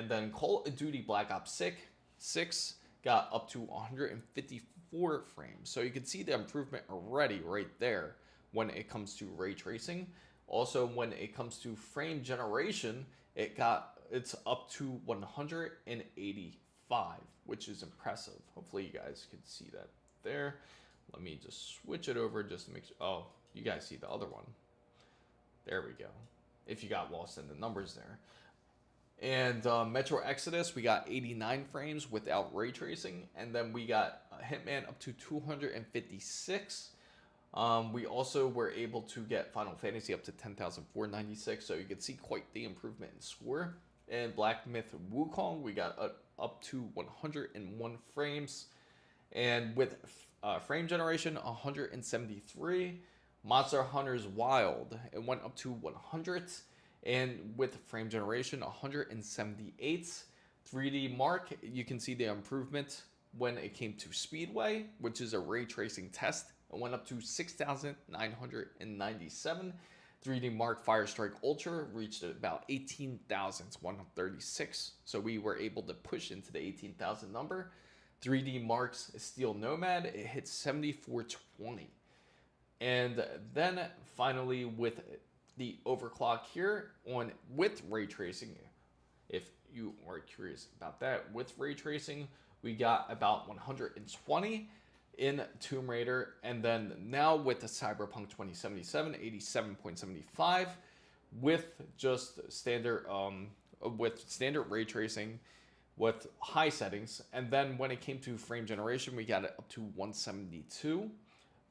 then Call of Duty Black Ops 6 got up to 154 frames. So you can see the improvement already right there when it comes to ray tracing. Also, when it comes to frame generation, it's up to 185, which is impressive. Hopefully you guys can see that there. Let me just switch it over just to make sure. Oh, you guys see the other one. There we go. If you got lost in the numbers there. And Metro Exodus, we got 89 frames without ray tracing. And then we got Hitman up to 256. We also were able to get Final Fantasy up to 10,496. So you can see quite the improvement in score. And Black Myth Wukong, we got up to 101 frames. And with frame generation, 173. Monster Hunter's Wild, it went up to 100. And with frame generation, 178. 3D Mark, you can see the improvement when it came to Speedway, which is a ray tracing test. It went up to 6,997. 3D Mark Firestrike Ultra reached about 18,136. So we were able to push into the 18,000 number. 3D Mark's Steel Nomad, it hit 7420. And then finally with the overclock here with ray tracing, if you are curious about that, with ray tracing, we got about 120 in Tomb Raider, and then now with the Cyberpunk 2077, 87.75 with just standard ray tracing with high settings. And then when it came to frame generation, we got it up to 172.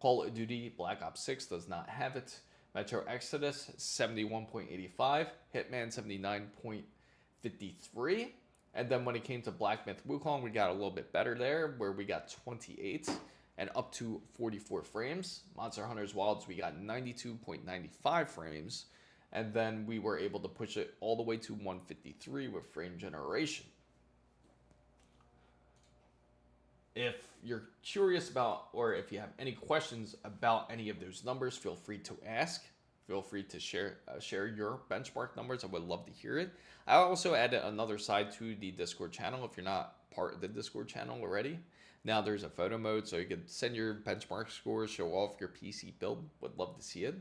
Call of Duty Black Ops 6 does not have it. Metro Exodus 71.85, Hitman 79.53. And then when it came to Black Myth Wukong, we got a little bit better there, where we got 28 and up to 44 frames. Monster Hunter's Wilds, we got 92.95 frames. And then we were able to push it all the way to 153 with frame generation. If you're curious about, or if you have any questions about any of those numbers, feel free to ask. Feel free to share your benchmark numbers. I would love to hear it. I also added another side to the Discord channel. If you're not part of the Discord channel already, now there's a photo mode, so you can send your benchmark scores, show off your PC build. Would love to see it,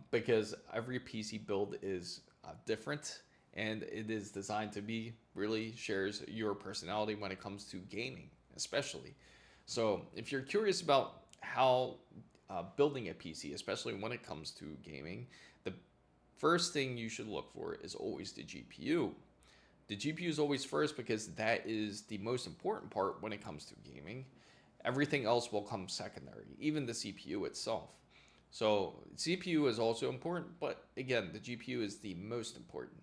because every PC build is different, and it is designed to be really shares your personality when it comes to gaming, especially. So if you're curious about how building a PC, especially when it comes to gaming, the first thing you should look for is always the GPU. The GPU is always first because that is the most important part when it comes to gaming. Everything else will come secondary, even the CPU itself. So CPU is also important, but again, the GPU is the most important.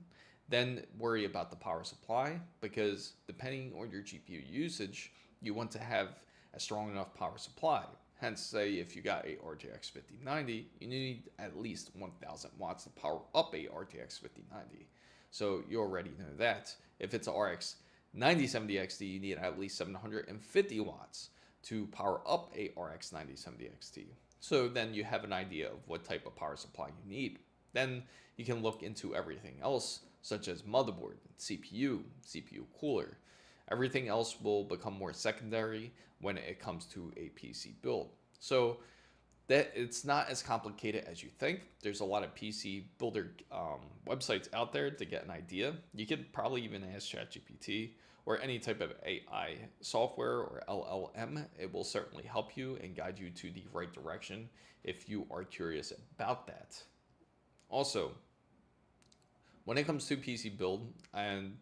Then worry about the power supply, because depending on your GPU usage, you want to have a strong enough power supply. Hence, say if you got a RTX 5090, you need at least 1000 watts to power up a RTX 5090. So you already know that. If it's a RX 9070 XT, you need at least 750 watts to power up a RX 9070 XT. So then you have an idea of what type of power supply you need. Then you can look into everything else, such as motherboard, CPU, CPU cooler. Everything else will become more secondary when it comes to a PC build. So that it's not as complicated as you think. There's a lot of PC builder websites out there to get an idea. You could probably even ask ChatGPT or any type of AI software or LLM. It will certainly help you and guide you to the right direction if you are curious about that. Also, when it comes to PC build and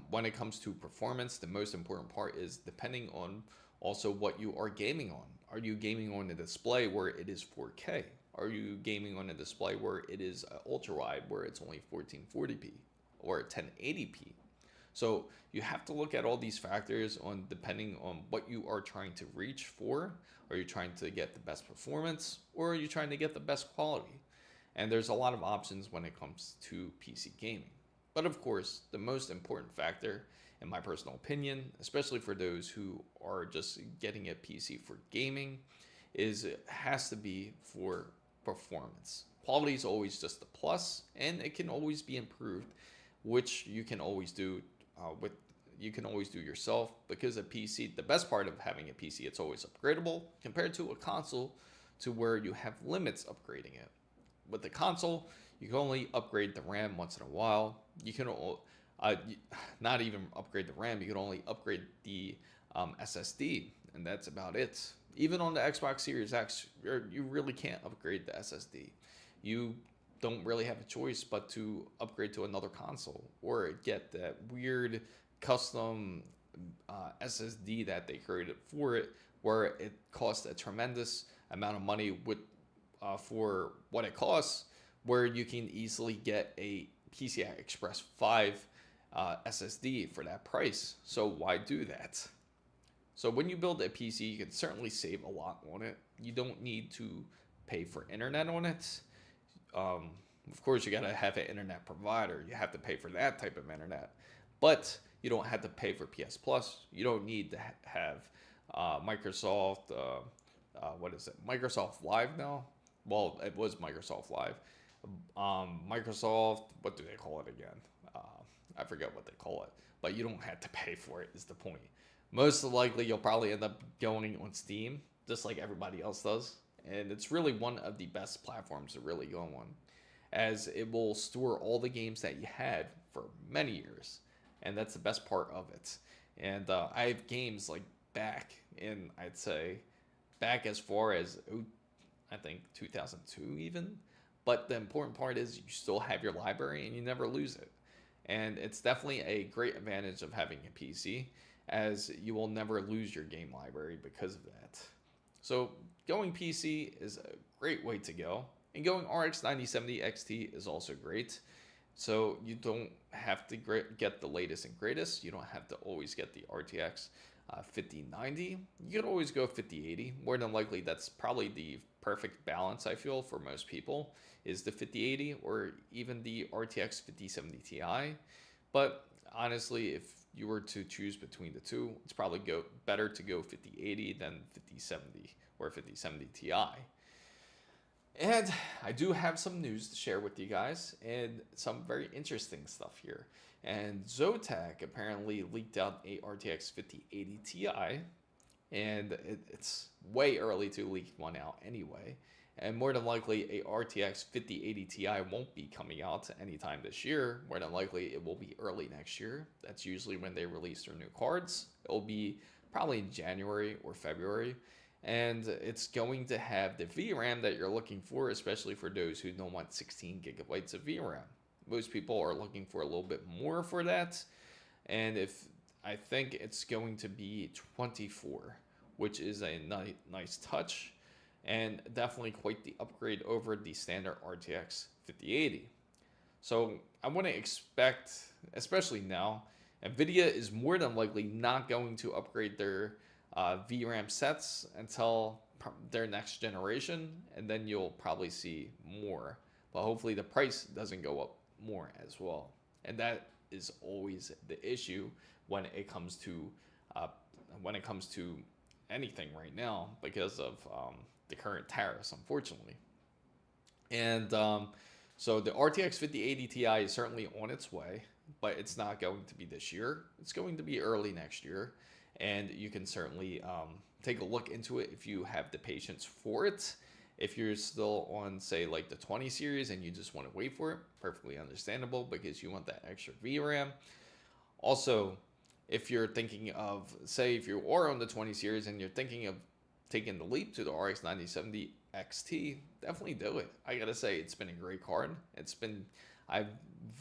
when it comes to performance, the most important part is depending on also what you are gaming on. Are you gaming on a display where it is 4K? Are you gaming on a display where it is ultra-wide, where it's only 1440p or 1080p? So you have to look at all these factors on depending on what you are trying to reach for. Are you trying to get the best performance, or are you trying to get the best quality? And there's a lot of options when it comes to PC gaming. But of course, the most important factor, in my personal opinion, especially for those who are just getting a PC for gaming, is it has to be for performance. Quality is always just a plus, and it can always be improved, which you can always do yourself, because a PC, the best part of having a PC, it's always upgradable compared to a console, to where you have limits upgrading it. With the console, you can only upgrade the RAM once in a while. You can not even upgrade the RAM. You can only upgrade the SSD, and that's about it. Even on the Xbox Series X, you really can't upgrade the SSD. You don't really have a choice but to upgrade to another console or get that weird custom SSD that they created for it, where it costs a tremendous amount of money for what it costs, where you can easily get a PCI Express 5 SSD for that price. So why do that? So when you build a PC, you can certainly save a lot on it. You don't need to pay for internet on it. Of course, you gotta have an internet provider. You have to pay for that type of internet, but you don't have to pay for PS Plus. You don't need to have Microsoft. What is it? Microsoft Live now? Well, it was Microsoft Live. Microsoft, what do they call it again? I forget what they call it, but you don't have to pay for it, is the point. Most likely, you'll probably end up going on Steam, just like everybody else does. And it's really one of the best platforms to really go on, as it will store all the games that you had for many years. And that's the best part of it. And I have games like back as far as, I think 2002 even. But the important part is you still have your library and you never lose it. And it's definitely a great advantage of having a PC, as you will never lose your game library because of that. So going PC is a great way to go. And going RX 9070 XT is also great. So you don't have to get the latest and greatest. You don't have to always get the RTX 5090. You could always go 5080. More than likely, that's probably the perfect balance, I feel, for most people, is the 5080 or even the RTX 5070 Ti. But honestly, if you were to choose between the two, it's probably better to go 5080 than 5070 or 5070 Ti. And I do have some news to share with you guys, and some very interesting stuff here. And Zotac apparently leaked out a RTX 5080 Ti, and it's way early to leak one out anyway. And more than likely, a RTX 5080 Ti won't be coming out anytime this year. More than likely, it will be early next year. That's usually when they release their new cards. It will be probably in January or February. And it's going to have the VRAM that you're looking for, especially for those who don't want 16 gigabytes of VRAM. Most people are looking for a little bit more for that. And I think it's going to be 24, which is a nice touch. and definitely quite the upgrade over the standard RTX 5080. So I want to expect, especially now, NVIDIA is more than likely not going to upgrade their VRAM sets until their next generation, and then you'll probably see more. But hopefully the price doesn't go up more as well. And that is always the issue when it comes to anything right now because of the current tariffs, unfortunately. And so the RTX 5080 Ti is certainly on its way, but it's not going to be this year. It's going to be early next year, and you can certainly take a look into it if you have the patience for it. If you're still on, say, like the 20 series and you just want to wait for it, perfectly understandable because you want that extra VRAM. Also, if you're thinking of, say, if you are on the 20 series and you're thinking of taking the leap to the RX 9070 XT, definitely do it. I gotta say, it's been a great card. I'm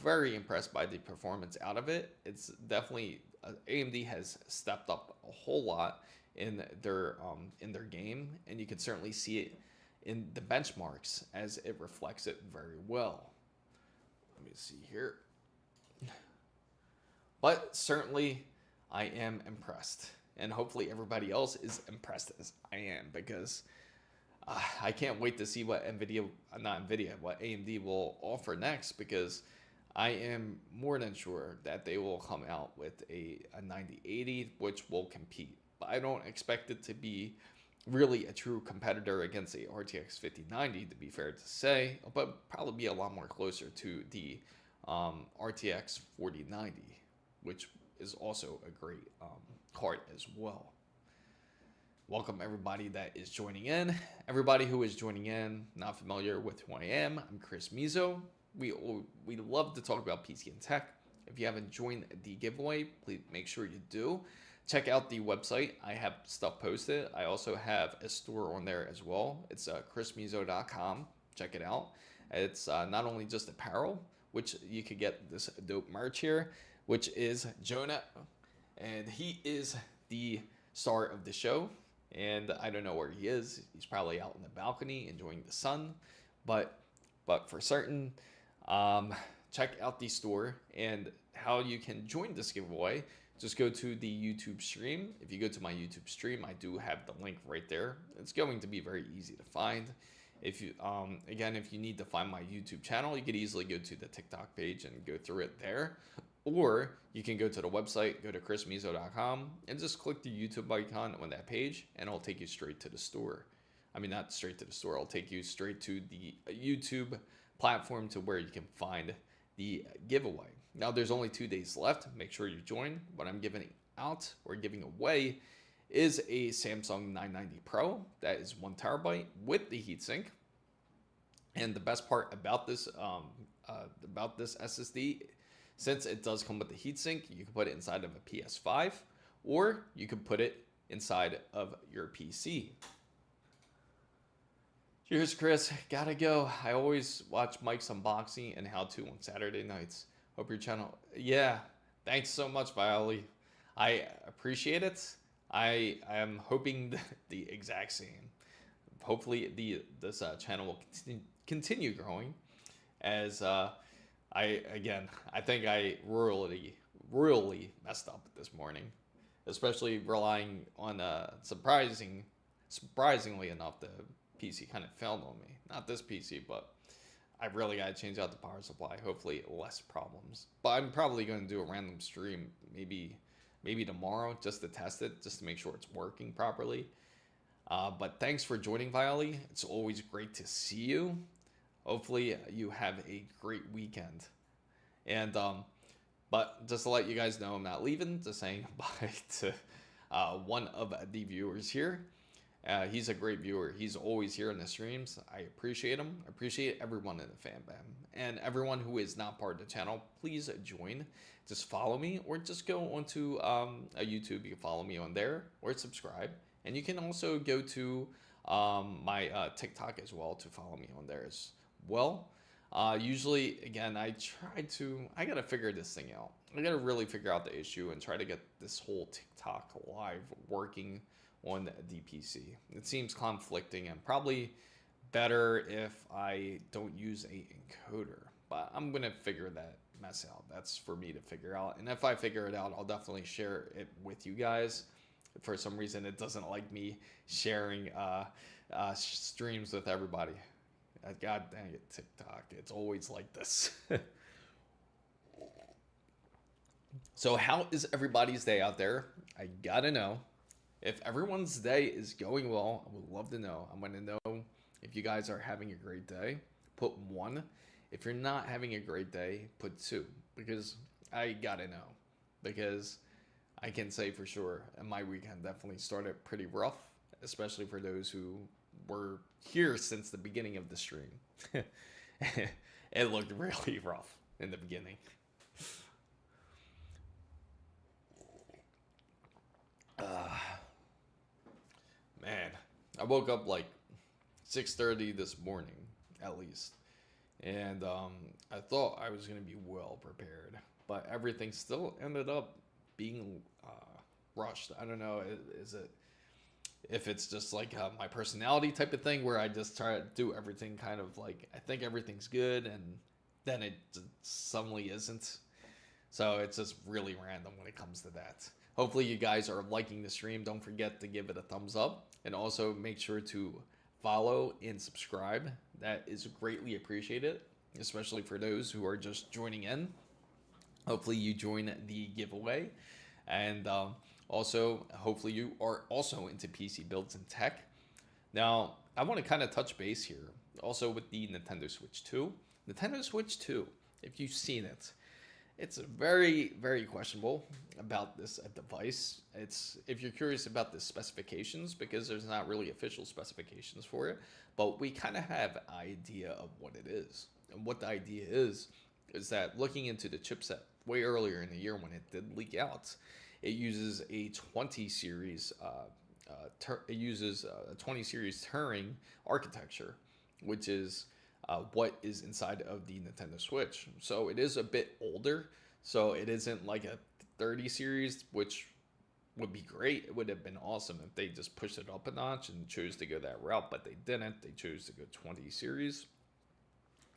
very impressed by the performance out of it. It's definitely, AMD has stepped up a whole lot in their game, and you can certainly see it in the benchmarks as it reflects it very well. Let me see here. But certainly I am impressed, and hopefully everybody else is impressed as I am, because I can't wait to see what what AMD will offer next, because I am more than sure that they will come out with a 9080 which will compete. But I don't expect it to be really a true competitor against a RTX 5090, to be fair to say, but probably be a lot more closer to the RTX 4090, which is also a great card as well. Welcome everybody that is joining in. Everybody who is joining in, not familiar with who I am, I'm Chris Mizo. We love to talk about PC and tech. If you haven't joined the giveaway, please make sure you do. Check out the website. I have stuff posted. I also have a store on there as well. It's chrismizo.com. Check it out. It's not only just apparel, which you could get this dope merch here, which is Jonah, and he is the star of the show. And I don't know where he is. He's probably out in the balcony enjoying the sun. But for certain, check out the store, and how you can join this giveaway. Just go to the YouTube stream. If you go to my YouTube stream, I do have the link right there. It's going to be very easy to find. If you again, if you need to find my YouTube channel, you could easily go to the TikTok page and go through it there. Or you can go to the website, go to chrismizo.com, and just click the YouTube icon on that page, and it'll take you straight to the store. I mean, not straight to the store. It'll take you straight to the YouTube platform to where you can find the giveaway. Now, there's only 2 days left. Make sure you join. What I'm giving out or giving away is a Samsung 990 Pro that is 1 terabyte with the heatsink. And the best part about this SSD, since it does come with the heatsink, you can put it inside of a PS5, or you can put it inside of your PC. Cheers, Chris. Gotta go. I always watch Mike's unboxing and how-to on Saturday nights. Hope your channel. Yeah, thanks so much, Violi. I appreciate it. I am hoping the exact same. Hopefully this channel will continue growing, as I think I royally messed up this morning, especially relying on surprisingly enough, the PC kind of failed on me. Not this PC, but I really got to change out the power supply. Hopefully less problems. But I'm probably going to do a random stream maybe tomorrow just to test it, just to make sure it's working properly. But thanks for joining, Violi. It's always great to see you. Hopefully you have a great weekend. And but just to let you guys know, I'm not leaving. Just saying bye to one of the viewers here. He's a great viewer. He's always here in the streams. I appreciate him. I appreciate everyone in the fan bam. And everyone who is not part of the channel, please join. Just follow me, or just go onto a YouTube. You can follow me on there, or subscribe. And you can also go to my TikTok as well to follow me on there as well. Usually, again, I gotta figure this thing out. I gotta really figure out the issue and try to get this whole TikTok live working on the PC. It seems conflicting and probably better if I don't use a encoder, but I'm gonna figure that mess out. That's for me to figure out, and if I figure it out, I'll definitely share it with you guys. For some reason, it doesn't like me sharing streams with everybody. God dang it, TikTok, it's always like this. So how is everybody's day out there? I gotta know. If everyone's day is going well, I would love to know. I'm gonna know if you guys are having a great day. Put 1. If you're not having a great day, put 2. Because I gotta know. Because I can say for sure, and my weekend definitely started pretty rough, especially for those who were here since the beginning of the stream. It looked really rough in the beginning. Man, I woke up like 6:30 this morning, at least. And I thought I was going to be well prepared, but everything still ended up being rushed. I don't know, is it, if it's just like my personality type of thing where I just try to do everything kind of like, I think everything's good and then it suddenly isn't. So it's just really random when it comes to that. Hopefully you guys are liking the stream. Don't forget to give it a thumbs up, and also make sure to follow and subscribe. That is greatly appreciated, especially for those who are just joining in. Hopefully you join the giveaway, and also hopefully you are also into PC builds and tech. Now I want to kind of touch base here also with the Nintendo Switch 2. Nintendo Switch 2, if you've seen it, it's very, very questionable about this device. It's, if you're curious about the specifications, because there's not really official specifications for it, but we kind of have an idea of what it is. And what the idea is that looking into the chipset way earlier in the year when it did leak out, it uses a 20 series a 20 series Turing architecture, which is what is inside of the Nintendo Switch. So it is a bit older, so it isn't like a 30 series, which would be great. It would have been awesome if they just pushed it up a notch and chose to go that route, but they didn't. They chose to go 20 series.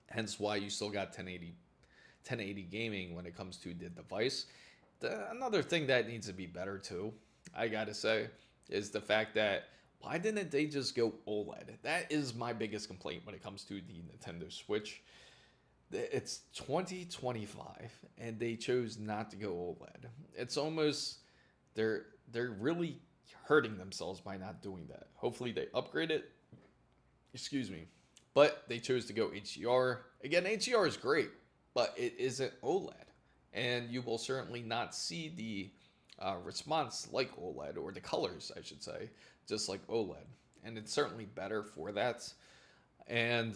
Hence why you still got 1080 gaming when it comes to the device. Another thing that needs to be better too, I gotta say, is the fact that why didn't they just go OLED? That is my biggest complaint when it comes to the Nintendo Switch. It's 2025 and they chose not to go OLED. It's almost, they're really hurting themselves by not doing that. Hopefully they upgrade it. Excuse me. But they chose to go HDR. Again, HDR is great, but it isn't OLED. And you will certainly not see the response like OLED, or the colors, I should say, just like OLED. And it's certainly better for that. And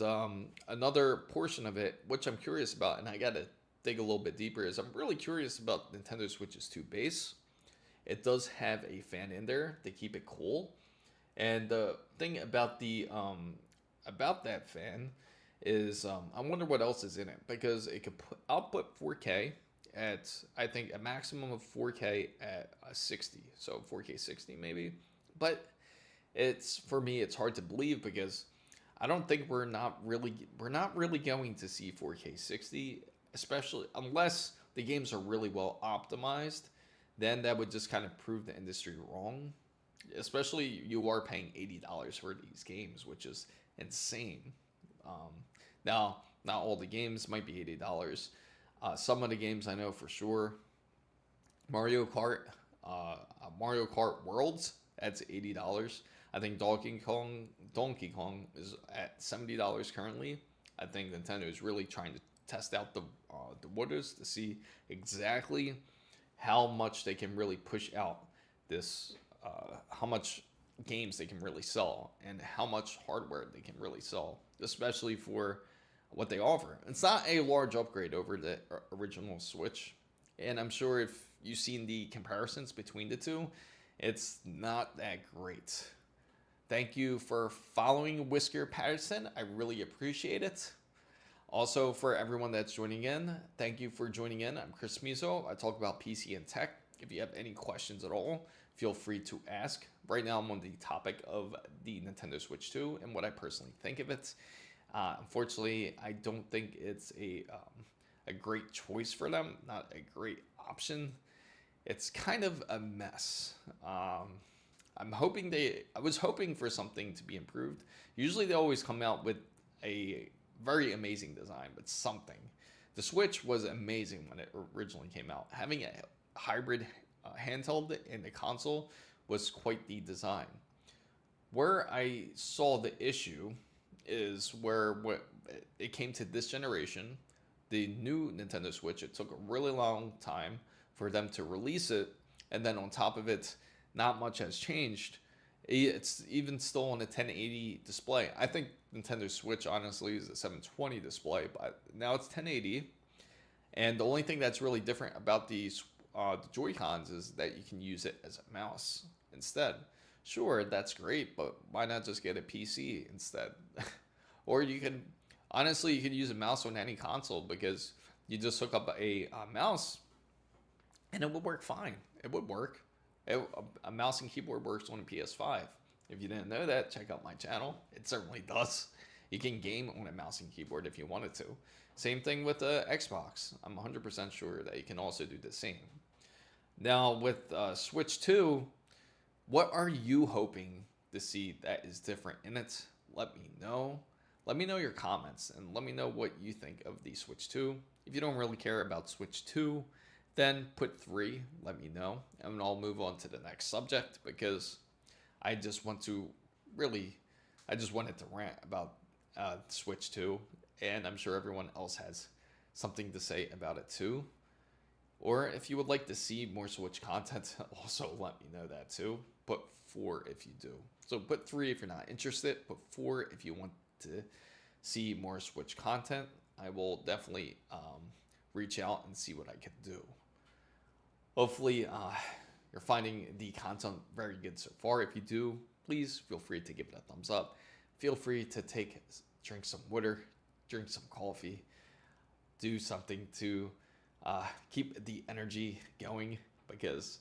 another portion of it, which I'm curious about, and I got to dig a little bit deeper, is I'm really curious about Nintendo Switch's 2 base. It does have a fan in there to keep it cool. And the thing about the about that fan is I wonder what else is in it, because it could output 4K at, I think, a maximum of 4K at 60, so 4K 60 maybe. But it's, for me, it's hard to believe, because I don't think we're not really going to see 4K 60, especially unless the games are really well optimized. Then that would just kind of prove the industry wrong. Especially, you are paying $80 for these games, which is insane. Now, not all the games might be $80. Some of the games I know for sure. Mario Kart Worlds, that's $80. I think Donkey Kong is at $70 currently. I think Nintendo is really trying to test out the waters to see exactly how much they can really push out this, how much games they can really sell, and how much hardware they can really sell, especially for what they offer. It's not a large upgrade over the original Switch, and I'm sure if you've seen the comparisons between the two, it's not that great. Thank you for following Whisker Patterson. I really appreciate it. Also, for everyone that's joining in, thank you for joining in. I'm Chris Mizo. I talk about PC and tech. If you have any questions at all, feel free to ask. right now I'm on the topic of the Nintendo Switch 2 and what I personally think of it. Unfortunately, I don't think it's a great choice for them, not a great option. It's kind of a mess. I was hoping for something to be improved. Usually they always come out with a very amazing design, but something. The Switch was amazing when it originally came out. Having a hybrid handheld in the console was quite the design. Where I saw the issue is where it came to this generation, the new Nintendo Switch. It took a really long time for them to release it, and then on top of it, not much has changed. It's even still on a 1080 display. I think Nintendo Switch honestly is a 720 display, but now it's 1080. And the only thing that's really different about the Joy-Cons is that you can use it as a mouse instead. Sure, that's great, but why not just get a PC instead? Or you can, honestly, you can use a mouse on any console because you just hook up a mouse and it would work fine. It would work. A mouse and keyboard works on a PS5. If you didn't know that, check out my channel. It certainly does. You can game on a mouse and keyboard if you wanted to. Same thing with the Xbox. I'm 100% sure that you can also do the same. Now with Switch 2, what are you hoping to see that is different in it? Let me know. Let me know your comments and let me know what you think of the Switch 2. If you don't really care about Switch 2, then put 3, let me know, and I'll move on to the next subject because I just wanted to rant about Switch 2, and I'm sure everyone else has something to say about it too. Or if you would like to see more Switch content, also let me know that too. Put 4 if you do. So put 3 if you're not interested, put 4 if you want to see more Switch content. I will definitely reach out and see what I can do. Hopefully, you're finding the content very good so far. If you do, please feel free to give it a thumbs up. Feel free to drink some water, drink some coffee, do something to keep the energy going because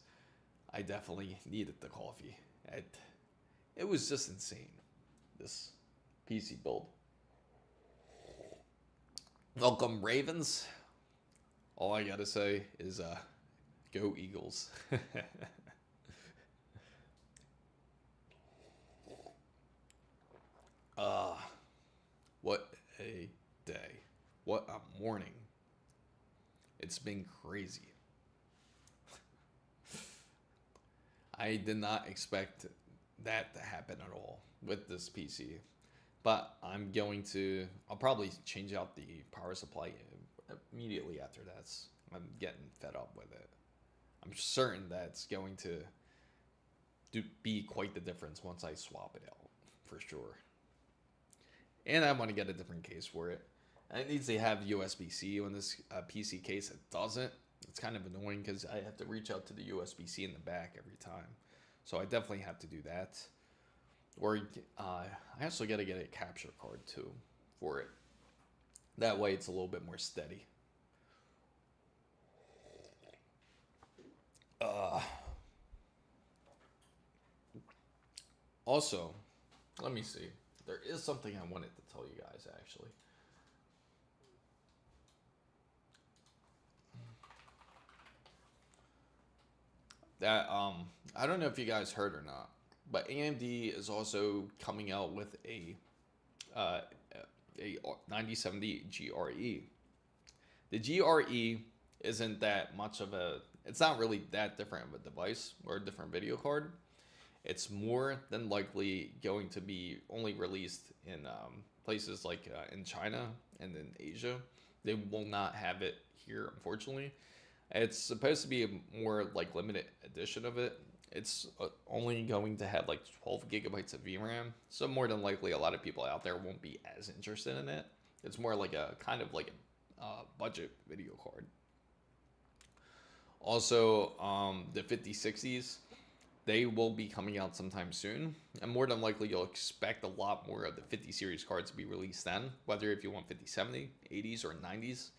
I definitely needed the coffee. It was just insane, this PC build. Welcome, Ravens. All I gotta say is go Eagles. What a day. What a morning. It's been crazy. I did not expect that to happen at all with this PC. But I'll probably change out the power supply immediately after that. I'm getting fed up with it. I'm certain that's going to be quite the difference once I swap it out, for sure. And I want to get a different case for it. And it needs to have USB-C on this PC case. It doesn't. It's kind of annoying because I have to reach out to the USB-C in the back every time. So I definitely have to do that. Or I also got to get a capture card too for it. That way it's a little bit more steady. Also, let me see. There is something I wanted to tell you guys actually. That I don't know if you guys heard or not, but AMD is also coming out with a 9070 GRE. The GRE isn't that much of it's not really that different of a device or a different video card. It's more than likely going to be only released in places like in China and in Asia. They will not have it here, unfortunately. It's supposed to be a more like limited edition of it. It's only going to have like 12 gigabytes of VRAM. So more than likely a lot of people out there won't be as interested in it. It's more like a kind of like a budget video card. Also, the 5060s, they will be coming out sometime soon. And more than likely you'll expect a lot more of the 50 series cards to be released then. Whether if you want 5070, 80s, or 90s.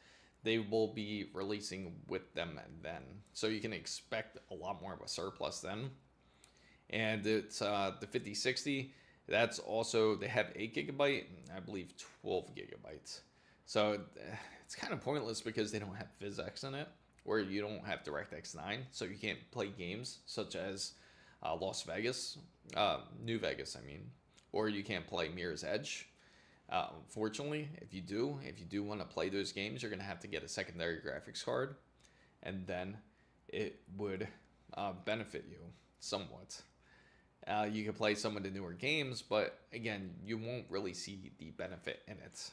They will be releasing with them then. So you can expect a lot more of a surplus then. And it's the 5060. That's also, they have 8 gigabyte, and I believe 12 gigabytes. So it's kind of pointless because they don't have PhysX in it, or you don't have DirectX 9, so you can't play games such as Las Vegas, New Vegas, I mean, or you can't play Mirror's Edge. Unfortunately, if you do want to play those games, you're going to have to get a secondary graphics card, and then it would benefit you somewhat. You can play some of the newer games, but again, you won't really see the benefit in it.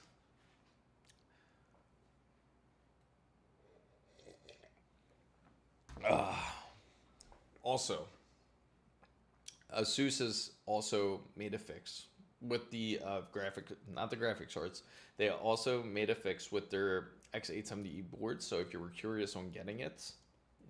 Also, ASUS has also made a fix with the not the graphics cards. They also made a fix with their X870 board. So if you were curious on getting it,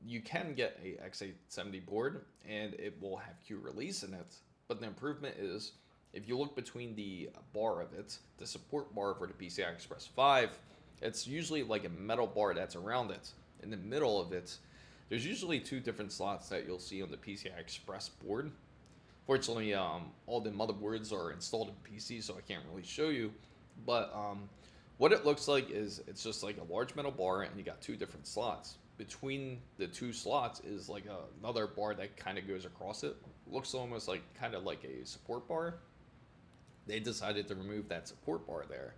you can get a X870 board, and it will have Q release in it. But the improvement is, if you look between the bar of it, the support bar for the PCI Express 5, it's usually like a metal bar that's around it. In the middle of it, there's usually 2 different slots that you'll see on the PCI Express board. Fortunately, all the motherboards are installed in PC, so I can't really show you. But what it looks like is it's just like a large metal bar, and you got 2 different slots. Between the 2 slots is like another bar that kind of goes across it. Looks almost like kind of like a support bar. They decided to remove that support bar there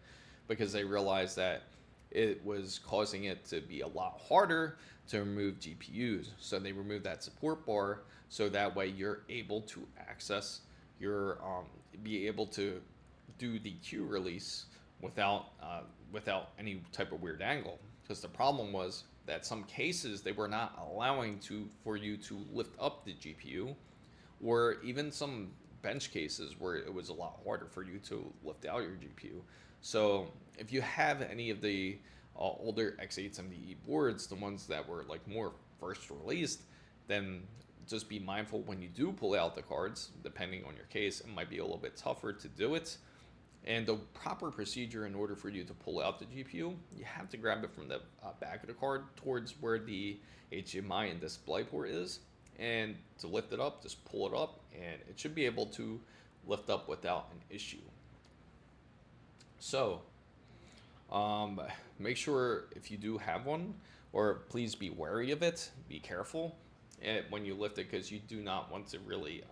because they realized that it was causing it to be a lot harder to remove GPUs. So they removed that support bar, so that way you're able to access your be able to do the Q release without any type of weird angle. Because the problem was that some cases they were not allowing for you to lift up the GPU, or even some bench cases where it was a lot harder for you to lift out your GPU. So if you have any of the older X870 boards, the ones that were like more first released, then just be mindful when you do pull out the cards. Depending on your case, it might be a little bit tougher to do it. And the proper procedure in order for you to pull out the GPU, you have to grab it from the back of the card towards where the HDMI and display port is. And to lift it up, just pull it up, and it should be able to lift up without an issue. So, make sure if you do have one, or please be wary of it, be careful when you lift it, because you do not want to really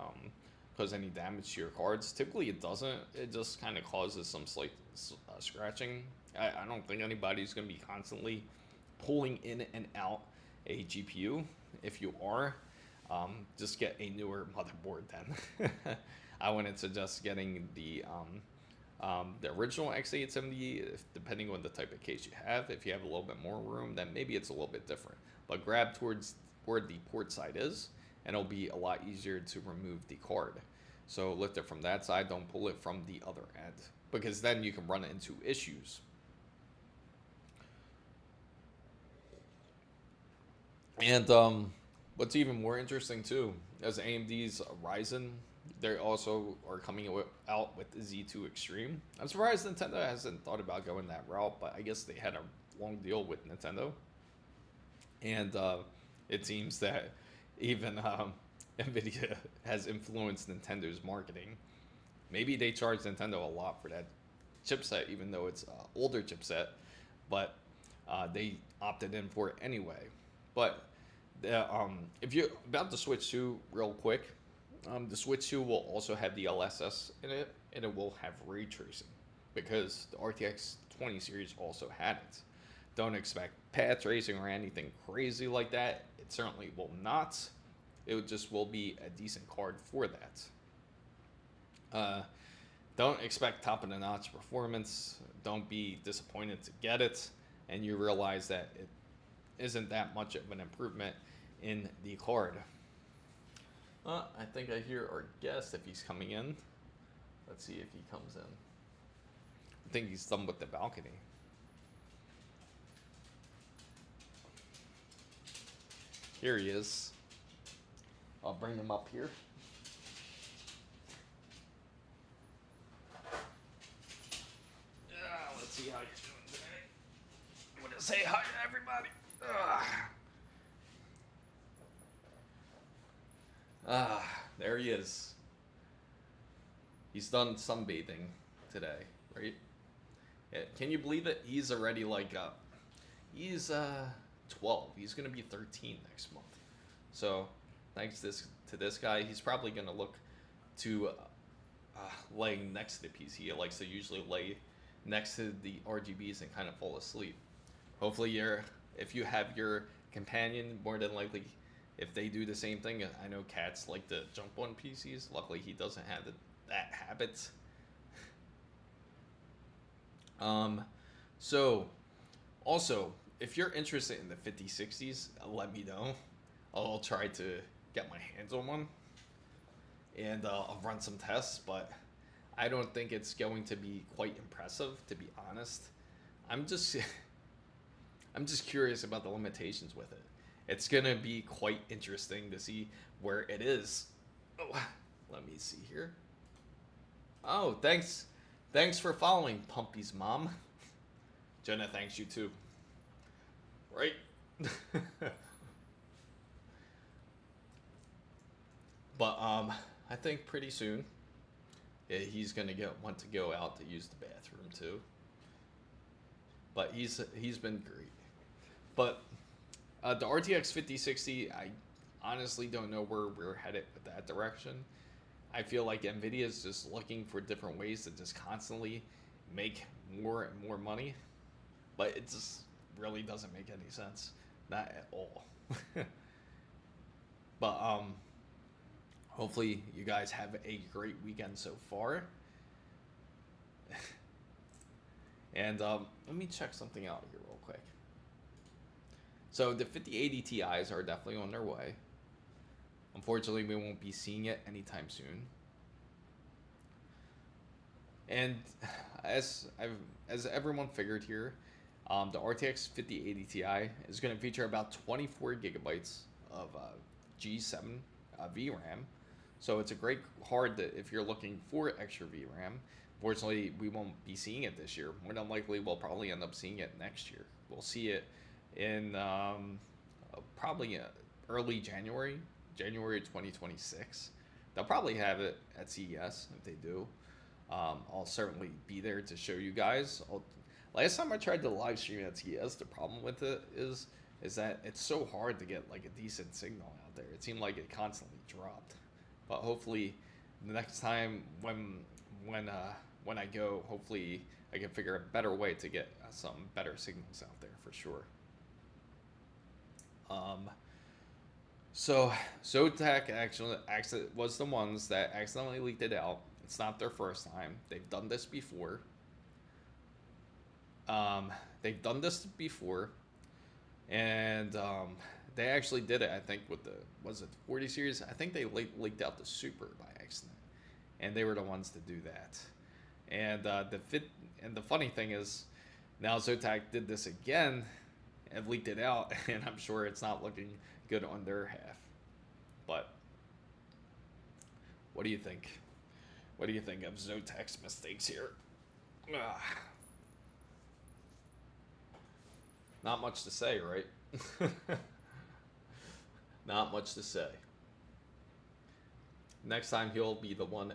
cause any damage to your cards. Typically it doesn't. It just kind of causes some slight scratching. I don't think anybody's going to be constantly pulling in and out a GPU. If you are, just get a newer motherboard then. I wouldn't suggest getting the original X870, depending on the type of case you have. If you have a little bit more room, then maybe it's a little bit different. But grab towards where the port side is, and it'll be a lot easier to remove the card. So lift it from that side, don't pull it from the other end, because then you can run into issues. And what's even more interesting too, is AMD's Ryzen. They also are coming out with the Z2 Extreme. I'm surprised Nintendo hasn't thought about going that route, but I guess they had a long deal with Nintendo. And it seems that even NVIDIA has influenced Nintendo's marketing. Maybe they charge Nintendo a lot for that chipset, even though it's an older chipset, but they opted in for it anyway. But if you're about to switch to real quick, the Switch 2 will also have the LSS in it, and it will have ray tracing, because the RTX 20 series also had it. Don't expect path tracing or anything crazy like that. It certainly will not. It just will be a decent card for that. Don't expect top of the notch performance. Don't be disappointed to get it and you realize that it isn't that much of an improvement in the card. I think I hear our guest if he's coming in. Let's see if he comes in. I think he's done with the balcony. Here he is. I'll bring him up here. Let's see how he's doing today. I'm gonna say hi to everybody. there he is. He's done sunbathing today, right? Yeah, can you believe it? He's already like, he's 12. He's gonna be 13 next month. So, thanks to this guy, he's probably gonna look to laying next to the PC. He likes to usually lay next to the RGBs and kind of fall asleep. Hopefully, if you have your companion, more than likely, if they do the same thing. I know cats like to jump on PCs. Luckily, he doesn't have that habit. So, also, if you're interested in the 5060s, let me know. I'll try to get my hands on one, and I'll run some tests, but I don't think it's going to be quite impressive, to be honest. I'm just curious about the limitations with it. It's gonna be quite interesting to see where it is. Oh, let me see here. Oh, thanks for following, Pumpy's mom. Jenna, thanks you too. Right? But I think pretty soon, yeah, he's gonna want to go out to use the bathroom too. But he's been great. But the RTX 5060, I honestly don't know where we're headed with that direction. I feel like NVIDIA is just looking for different ways to just constantly make more and more money, but it just really doesn't make any sense, not at all. But hopefully you guys have a great weekend so far. And let me check something out here real quick. So the 5080 Ti's are definitely on their way. Unfortunately, we won't be seeing it anytime soon. And as everyone figured here, the RTX 5080 Ti is going to feature about 24 gigabytes of G7 VRAM. So it's a great card that if you're looking for extra VRAM. Fortunately, we won't be seeing it this year. More than likely, we'll probably end up seeing it next year. We'll see it in probably early January 2026. They'll probably have it at CES if they do. I'll certainly be there to show you guys. Last time I tried to live stream at CES, the problem with it is that it's so hard to get like a decent signal out there. It seemed like it constantly dropped. But hopefully, the next time when I go, hopefully I can figure a better way to get some better signals out there for sure. So Zotac actually was the ones that accidentally leaked it out. It's not their first time. They've done this before. And they actually did it, I think, with the 40 series? I think they leaked out the Super by accident, and they were the ones to do that. And the funny thing is, now Zotac did this again and leaked it out, and I'm sure it's not looking good on their half. But what do you think? What do you think of Zotac's mistakes here? Not much to say, right? Not much to say. Next time he'll be the one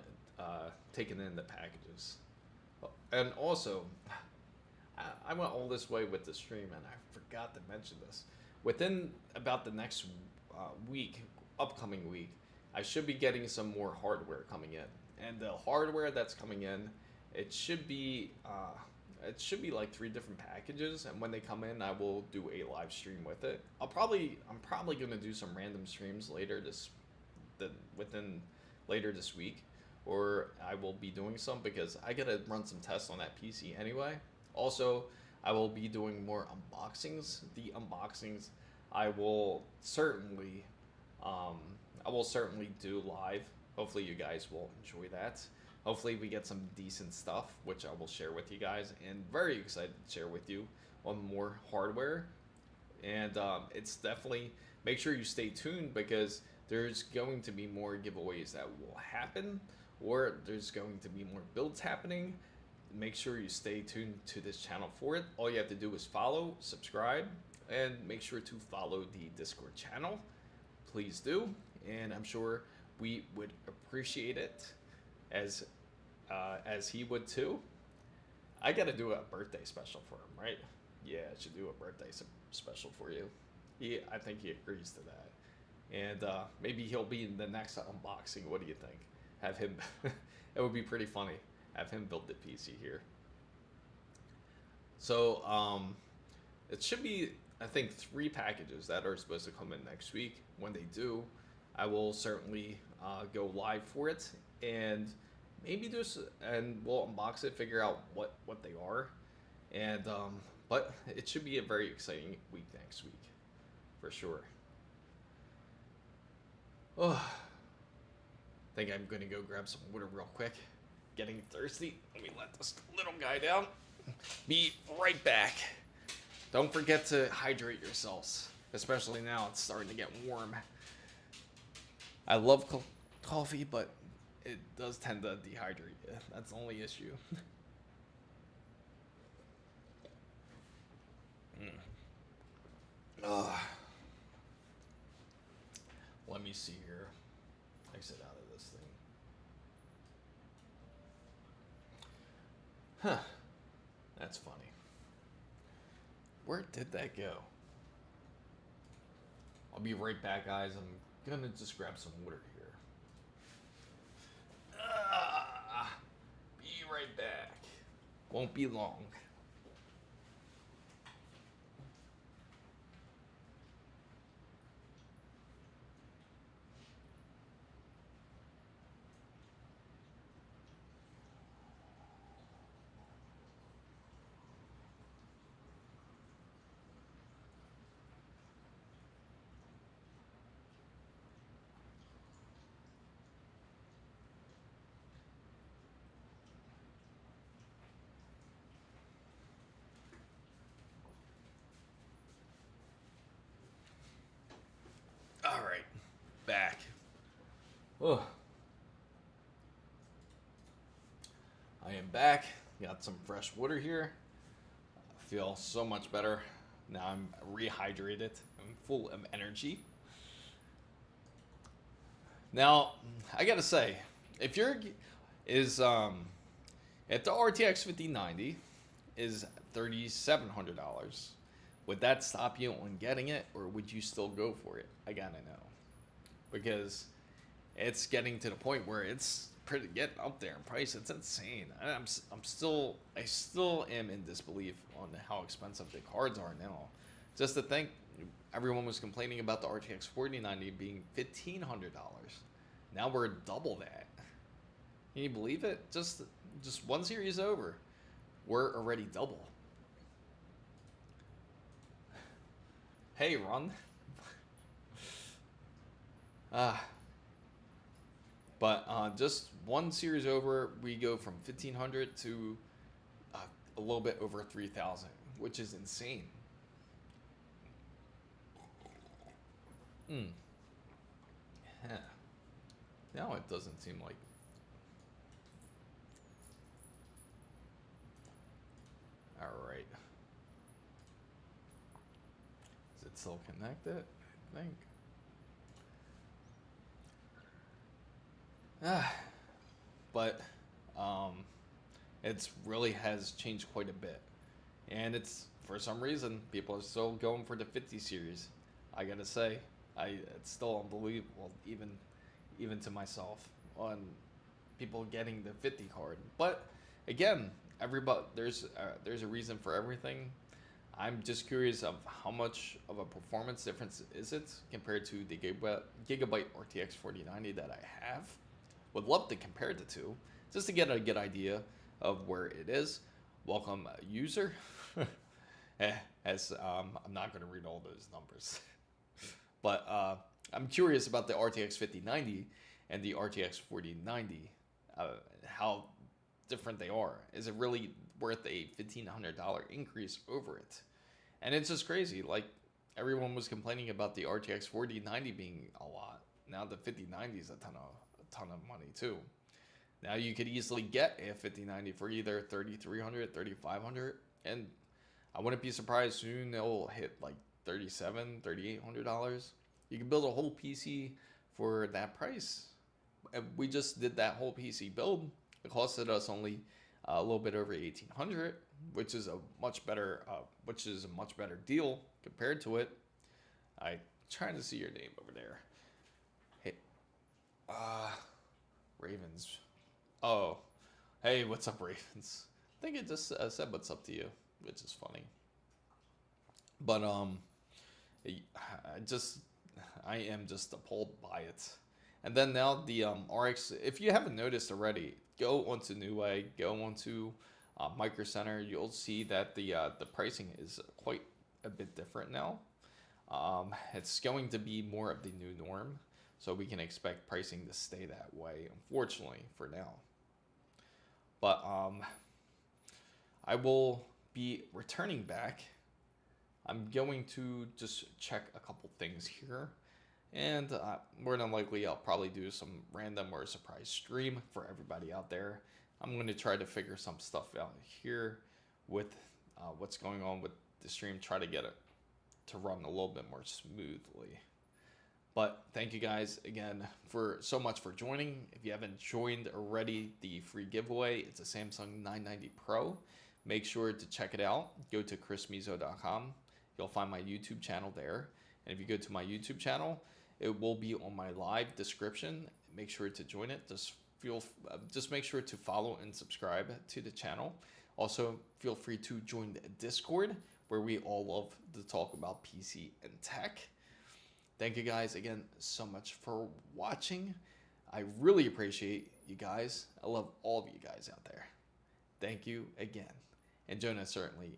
taking in the packages. And also, I went all this way with the stream and I forgot to mention this. Within about the next upcoming week, I should be getting some more hardware coming in. And the hardware that's coming in, it should be like 3 different packages, and when they come in, I will do a live stream with it. I'm probably gonna do some random streams later this week, or I will be doing some because I gotta run some tests on that PC anyway. Also, I will be doing more unboxings. The unboxings I will certainly do live. Hopefully you guys will enjoy that. Hopefully we get some decent stuff, which I will share with you guys, and very excited to share with you on more hardware. And it's definitely, make sure you stay tuned because there's going to be more giveaways that will happen, or there's going to be more builds happening. Make sure you stay tuned to this channel for it. All you have to do is follow, subscribe, and make sure to follow the Discord channel. Please do. And I'm sure we would appreciate it as he would too. I gotta do a birthday special for him, right? Yeah, I should do a birthday special for you. I think he agrees to that. And maybe he'll be in the next unboxing. What do you think? Have him, it would be pretty funny. Have him build the PC here. So, it should be, I think, 3 packages that are supposed to come in next week. When they do, I will certainly go live for it. And maybe and we'll unbox it, figure out what they are. And, but it should be a very exciting week next week, for sure. Oh, I think I'm gonna go grab some water real quick. Getting thirsty. Let me let this little guy down. Be right back. Don't forget to hydrate yourselves, especially now it's starting to get warm. I love coffee, but it does tend to dehydrate you. That's the only issue. Let me see here. Exit out of this thing. Huh. That's funny. Where did that go? I'll be right back, guys. I'm gonna just grab some water here. Be right back. Won't be long. All right, back. Oh, I am back. Got some fresh water here. I feel so much better. Now I'm rehydrated. I'm full of energy. Now, I gotta say, if the RTX 5090 is $3,700, would that stop you on getting it, or would you still go for it? I gotta know, because it's getting to the point where it's pretty getting up there in price. It's insane. I still am in disbelief on how expensive the cards are now. Just to think, everyone was complaining about the RTX 4090 being $1,500. Now we're double that. Can you believe it? Just one series over, we're already double. Hey, Ron. But just one series over, we go from 1,500 to a little bit over 3,000, which is insane. Yeah. Now it doesn't seem like. All right. Is it still connected? I think. But it's really has changed quite a bit, and it's, for some reason, people are still going for the 50 series. I gotta say, it's still unbelievable, even to myself, on people getting the 50 card. But again, everybody, there's a reason for everything. I'm just curious of how much of a performance difference is it compared to the Gigabyte RTX 4090 that I have. Would love to compare the two, just to get a good idea of where it is. Welcome, user. I'm not going to read all those numbers. But I'm curious about the RTX 5090 and the RTX 4090, how different they are. Is it really worth a $1,500 increase over it? And it's just crazy. Like, everyone was complaining about the RTX 4090 being a lot. Now the 5090 is a ton of money too. Now you could easily get a 5090 for either $3,300, $3,500, and I wouldn't be surprised soon it'll hit like $3,700, $3,800. You can build a whole PC for that price. we just did that whole PC build. It costed us only a little bit over 1,800, which is a much better deal compared to it. I trying to see your name over there. Hey, Ravens. Oh, hey, what's up, Ravens? I think it just said what's up to you, which is funny. But I am just appalled by it. And then now the RX, if you haven't noticed already, go onto Newegg, go onto Micro Center. You'll see that the pricing is quite a bit different now. It's going to be more of the new norm, so we can expect pricing to stay that way, unfortunately, for now. But I will be returning back. I'm going to just check a couple things here. And more than likely, I'll probably do some random or surprise stream for everybody out there. I'm going to try to figure some stuff out here with what's going on with the stream. Try to get it to run a little bit more smoothly. But thank you guys again for so much for joining. If you haven't joined already the free giveaway, it's a Samsung 990 Pro. Make sure to check it out. Go to chrismizo.com. You'll find my YouTube channel there. And if you go to my YouTube channel, it will be on my live description. Make sure to join it. Just make sure to follow and subscribe to the channel. Also, feel free to join the Discord, where we all love to talk about PC and tech. Thank you guys again so much for watching. I really appreciate you guys. I love all of you guys out there. Thank you again. And Jonah certainly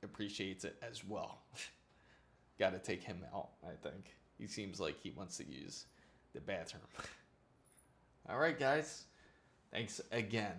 appreciates it as well. Got to take him out, I think. He seems like he wants to use the bathroom. All right, guys. Thanks again.